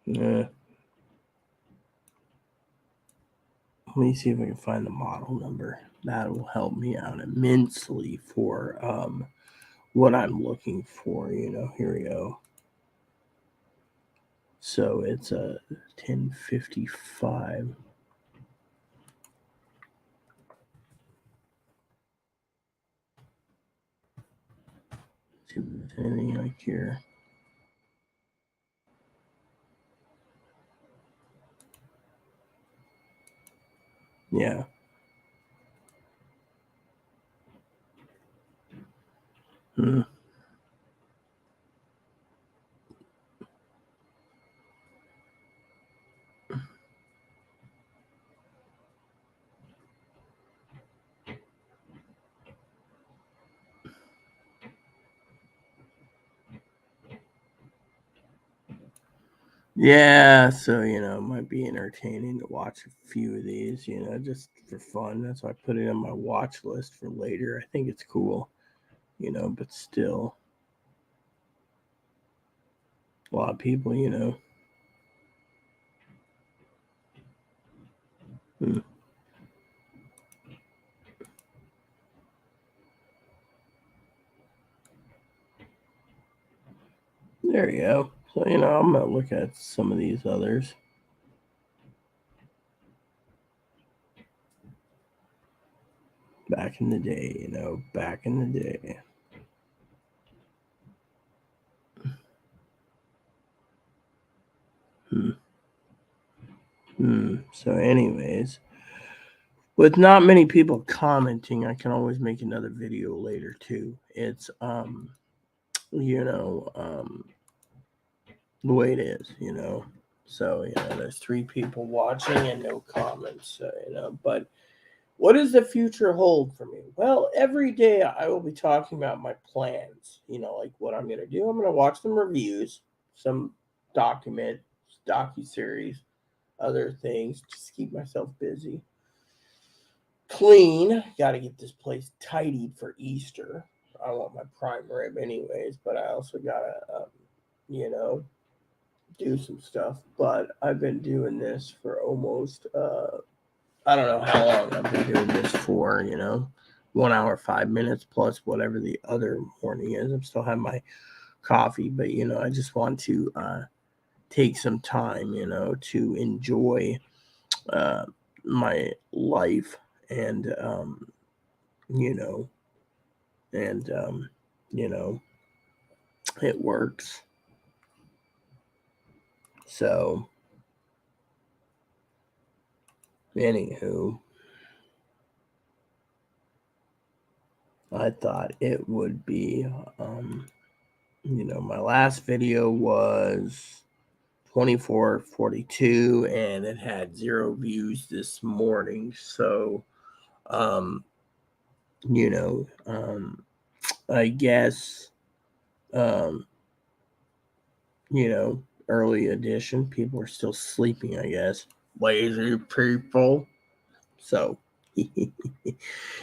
let me see if I can find the model number. That will help me out immensely for what I'm looking for. Here we go. So it's a 1055. See if there's anything like here. Yeah. Hmm. Yeah, so it might be entertaining to watch a few of these, just for fun. That's why I put it on my watch list for later. I think it's cool, but still, a lot of people. Hmm. There you go. So I'm gonna look at some of these others. Back in the day, back in the day. Hmm. So, anyways, with not many people commenting, I can always make another video later too. It's the way it is. So there's 3 people watching and no comments. But what does the future hold for me? Well, every day I will be talking about my plans. Like what I'm gonna do. I'm gonna watch some reviews, some docu series other things, just keep myself busy. Clean. Got to get this place tidied for Easter. I want my prime rib anyways, but I also gotta, you know, do some stuff. But I've been doing this for almost, I don't know how long I've been doing this for. 1 hour 5 minutes plus whatever the other morning is. I'm still having my coffee, but I just want to take some time, to enjoy uh, my life and you know and you know it works. So anywho, I thought it would be my last video was 2442 and it had 0 views this morning. So um you know I guess um early edition. People are still sleeping, I guess. Lazy people. So,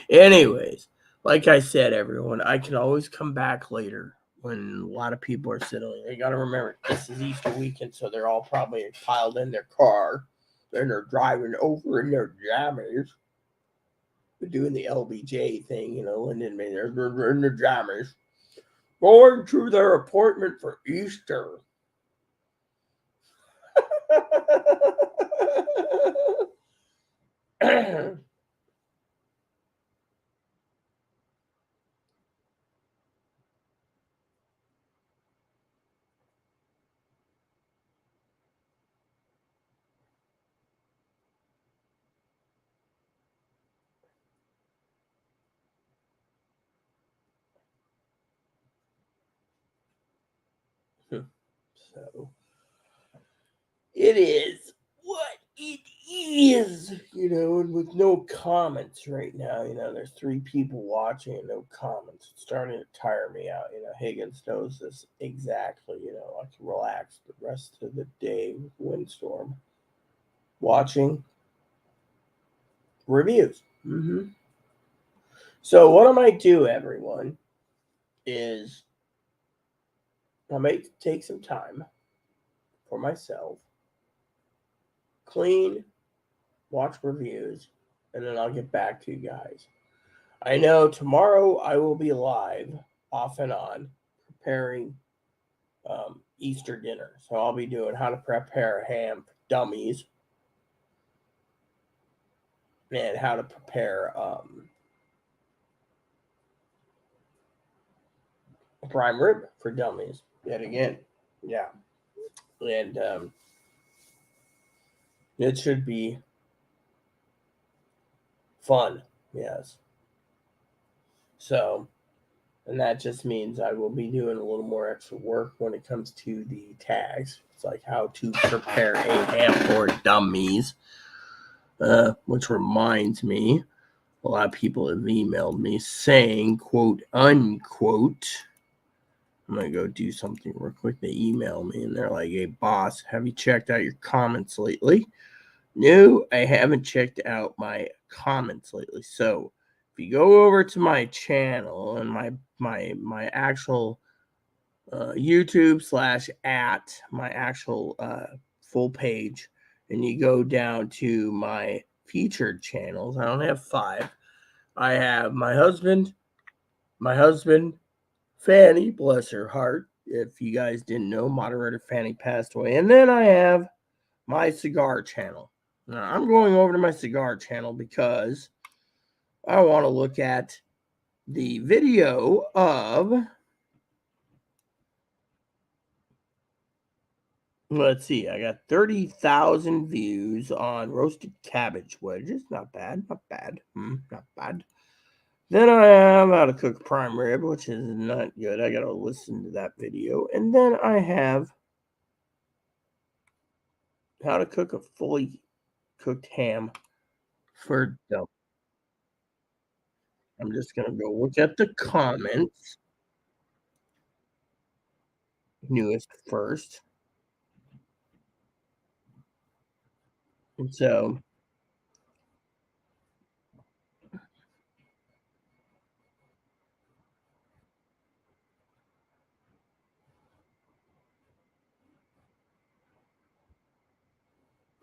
anyways, like I said, everyone, I can always come back later when a lot of people are sitting. You got to remember, this is Easter weekend, so they're all probably piled in their car and they're driving over in their jammers. They're doing the LBJ thing, Lyndon made they're in their jammers, going to their appointment for Easter. So it is what it is, and with no comments right now, there's 3 people watching and no comments. It's starting to tire me out. Higgins knows this exactly. I can relax the rest of the day with Windstorm watching reviews. So what I might do, everyone, is I might take some time for myself, clean, watch reviews, and then I'll get back to you guys. I know tomorrow I will be live off and on preparing Easter dinner. So I'll be doing how to prepare ham for dummies and how to prepare prime rib for dummies yet again. Yeah. And it should be fun. Yes. So, and that just means I will be doing a little more extra work when it comes to the tags. It's like how to prepare a ham for dummies. Which reminds me, a lot of people have emailed me saying, quote, unquote, I'm going to go do something real quick. They email me and they're like, hey, boss, have you checked out your comments lately? No, I haven't checked out my comments lately. So if you go over to my channel and my actual YouTube / at my actual full page, and you go down to my featured channels, I don't have 5. I have my husband, Fanny, bless her heart. If you guys didn't know, moderator Fanny passed away. And then I have my cigar channel. Now, I'm going over to my cigar channel because I want to look at the video of, let's see, I got 30,000 views on roasted cabbage wedges. Not bad, not bad, not bad. Then I have how to cook prime rib, which is not good. I gotta listen to that video. And then I have how to cook a fully cooked ham for dumb. I'm just gonna go look at the comments. Newest first. And so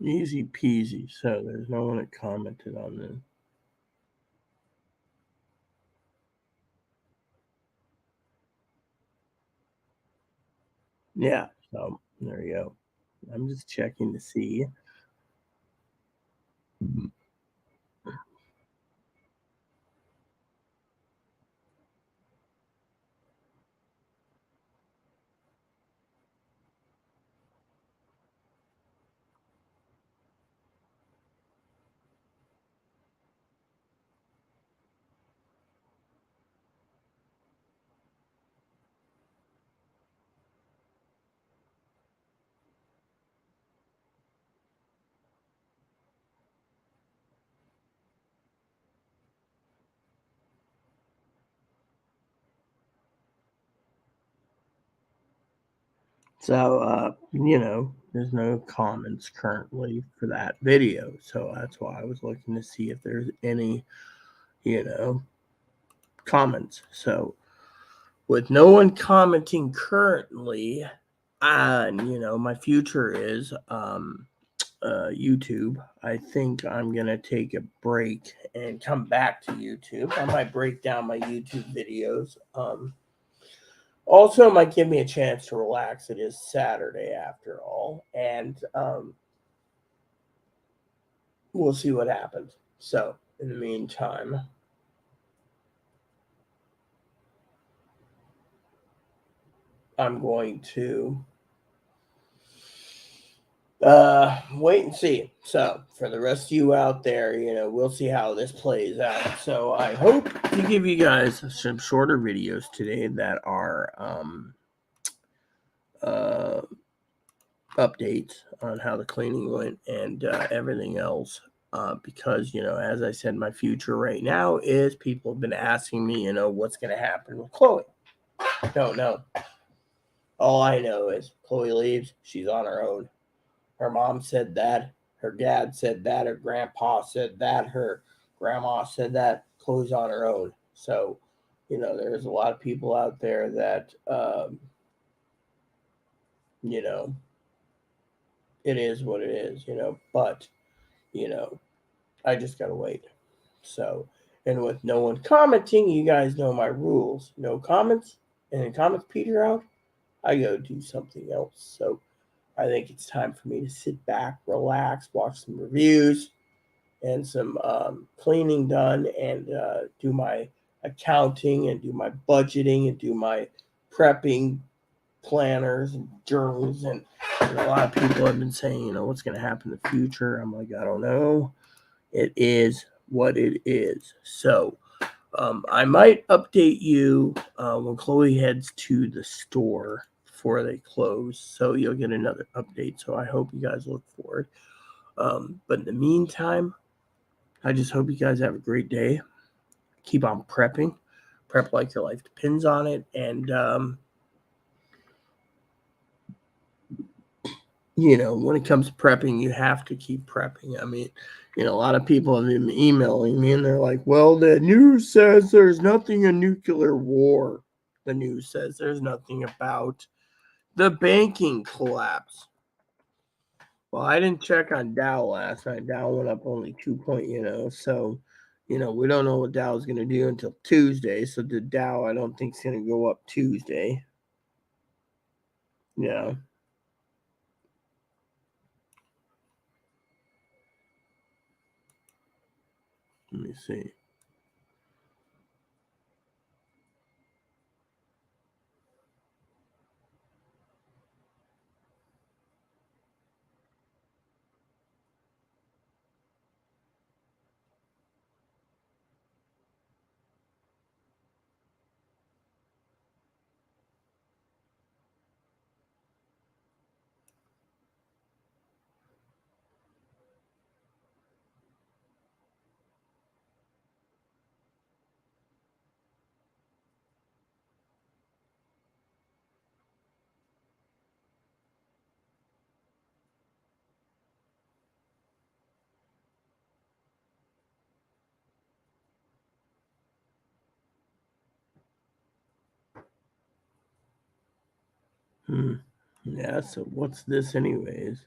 easy peasy. So there's no one that commented on this. Yeah. So there you go. I'm just checking to see. So, there's no comments currently for that video. So that's why I was looking to see if there's any, you know, comments. So, with no one commenting currently, and, my future is YouTube. I think I'm going to take a break and come back to YouTube. I might break down my YouTube videos. Also, it might give me a chance to relax. It is Saturday after all, and we'll see what happens. So, in the meantime, I'm going to wait and see. So, for the rest of you out there, we'll see how this plays out. So, I hope to give you guys some shorter videos today that are uh, updates on how the cleaning went and everything else. Because, as I said, my future right now is people have been asking me, what's going to happen with Chloe. Don't know. All I know is Chloe leaves, she's on her own. Her mom said that, her dad said that, her grandpa said that, her grandma said that. Chloe's on her own. So, there's a lot of people out there that, you know, it is what it is, but, you know, I just gotta wait. So, and with no one commenting, you guys know my rules. No comments, and then comments peter out, I go do something else. So, I think it's time for me to sit back, relax, watch some reviews, and some cleaning done, and do my accounting, and do my budgeting, and do my prepping planners and journals. And a lot of people have been saying, what's going to happen in the future. I'm like, I don't know. It is what it is. So I might update you when Chloe heads to the store before they close. So you'll get another update. So I hope you guys look forward. But in the meantime, I just hope you guys have a great day. Keep on prepping. Prep like your life depends on it. And, when it comes to prepping, you have to keep prepping. I mean, a lot of people have been emailing me and they're like, well, the news says there's nothing a nuclear war. The news says there's nothing about the banking collapse. Well, I didn't check on Dow last night. Dow went up only 2 point, so, we don't know what Dow is going to do until Tuesday. So the Dow, I don't think is going to go up Tuesday. Yeah. Let me see. Yeah, so what's this, anyways?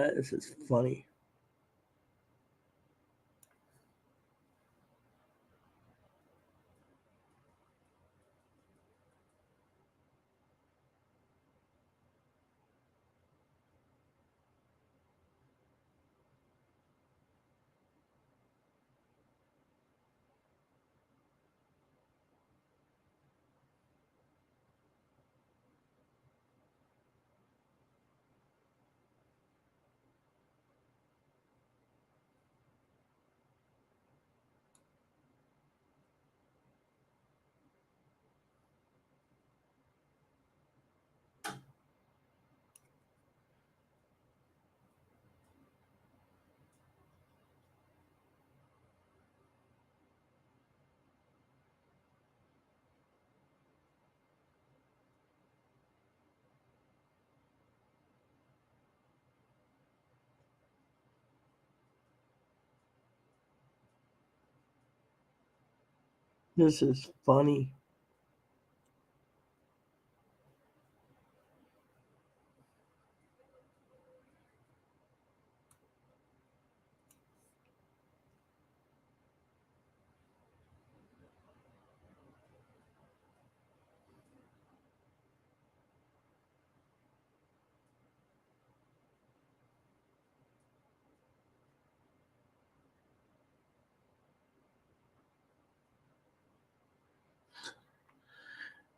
This is funny. This is funny.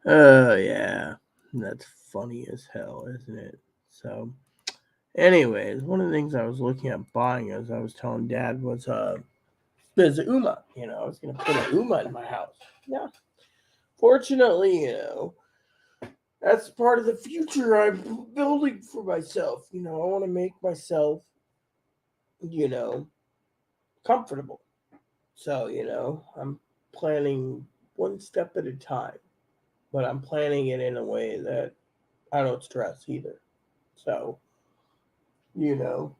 Oh, yeah. That's funny as hell, isn't it? So, anyways, one of the things I was looking at buying, as I was telling Dad, was there's a Uma. I was gonna put a Uma in my house. Yeah. Fortunately, that's part of the future I'm building for myself. I want to make myself, you know, comfortable. So, I'm planning one step at a time, but I'm planning it in a way that I don't stress either. So, you know,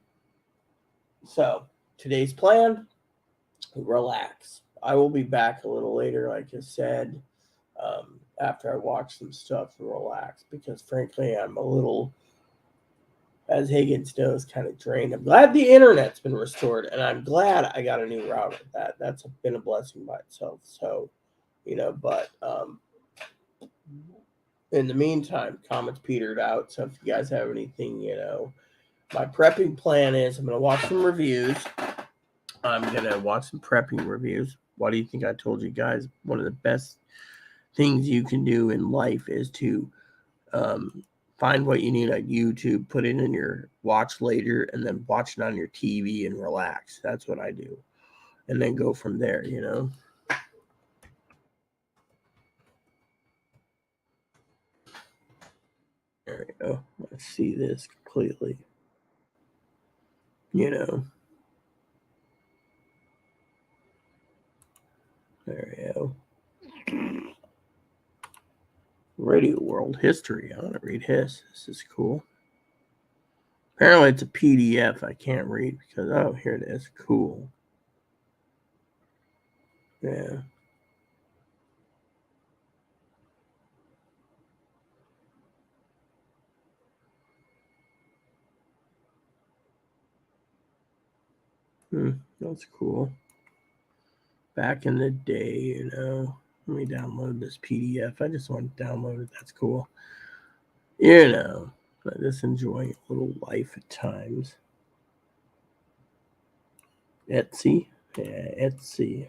so today's plan, relax. I will be back a little later, like I said, after I watch some stuff and relax because, frankly, I'm a little, as Higgins knows, kind of drained. I'm glad the internet's been restored, and I'm glad I got a new router. That's been a blessing by itself. So, but in the meantime, comments petered out. So if you guys have anything, my prepping plan is I'm gonna watch some reviews. I'm gonna watch some prepping reviews. What do you think? I told you guys one of the best things you can do in life is to Find what you need on YouTube, put it in your watch later, and then watch it on your TV and relax. That's what I do. And then go from there, you know? There we go. Let's see this completely. You know. There we go. Radio World History. I want to read his. This is cool. Apparently it's a PDF I can't read because, oh, here it is. Cool. Yeah. That's cool. Back in the day, you know. Let me download this PDF. I just want to download it. That's cool. You know, I'm just enjoying a little life at times. Etsy. Yeah, Etsy.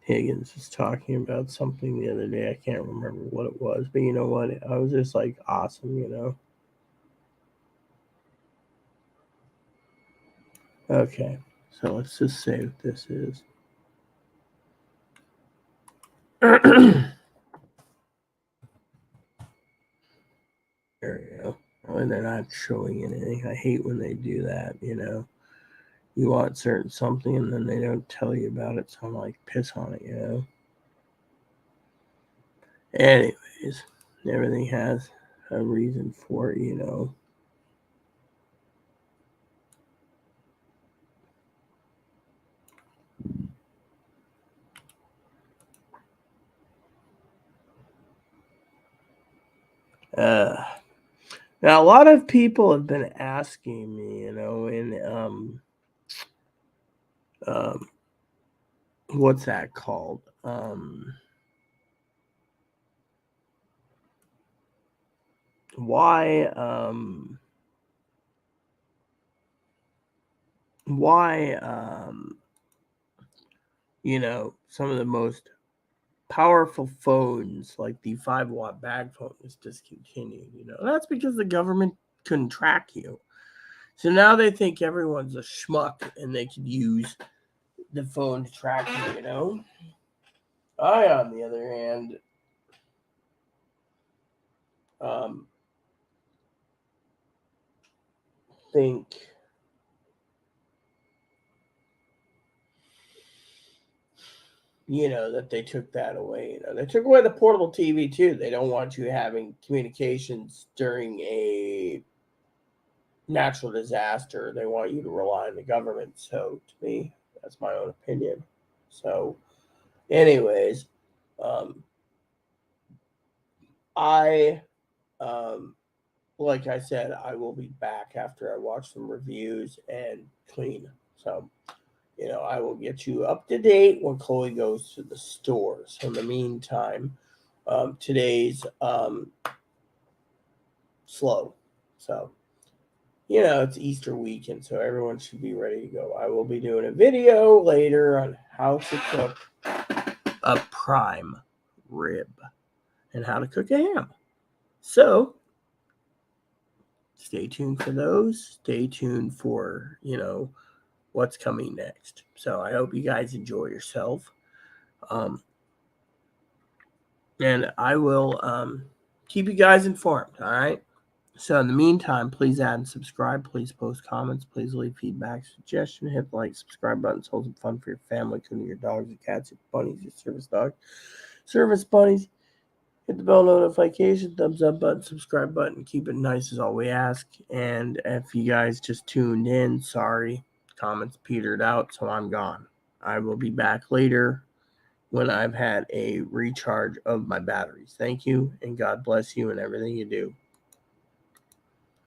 Higgins was talking about something the other day. I can't remember what it was, but you know what? I was just like, awesome, you know. Okay, so let's just say what this is. There we go. And they're not showing anything. I hate when they do that, you know. You want certain something and then they don't tell you about it, so I'm like, piss on it, you know. Anyways, everything has a reason for it, you know. Now a lot of people have been asking me, you know, um, what's that called? Why you know, some of the most powerful phones like the 5-watt bag phone is discontinued, you know. That's because the government couldn't track you. So now they think everyone's a schmuck and they could use the phone to track you, you know. I, on the other hand, think you know that they took that away. You know, they took away the portable TV too. They don't want you having communications during a natural disaster. They want you to rely on the government. So to me, that's my own opinion. So, anyways, um, I like I said, I will be back after I watch some reviews and clean. So, you know, I will get you up to date when Chloe goes to the store. So in the meantime, today's slow. So, you know, it's Easter weekend, so everyone should be ready to go. I will be doing a video later on how to cook a prime rib and how to cook a ham. So, stay tuned for those. Stay tuned for, you know, what's coming next. So, I hope you guys enjoy yourself. And I will keep you guys informed. All right. So in the meantime, please add and subscribe. Please post comments. Please leave feedback, suggestion. Hit the like, subscribe button. Hold some fun for your family, including your dogs, your cats, your bunnies, your service dog, service bunnies. Hit the bell notification, thumbs up button, subscribe button. Keep it nice is all we ask. And if you guys just tuned in, sorry, comments petered out, so I'm gone. I will be back later when I've had a recharge of my batteries. Thank you, and God bless you and everything you do.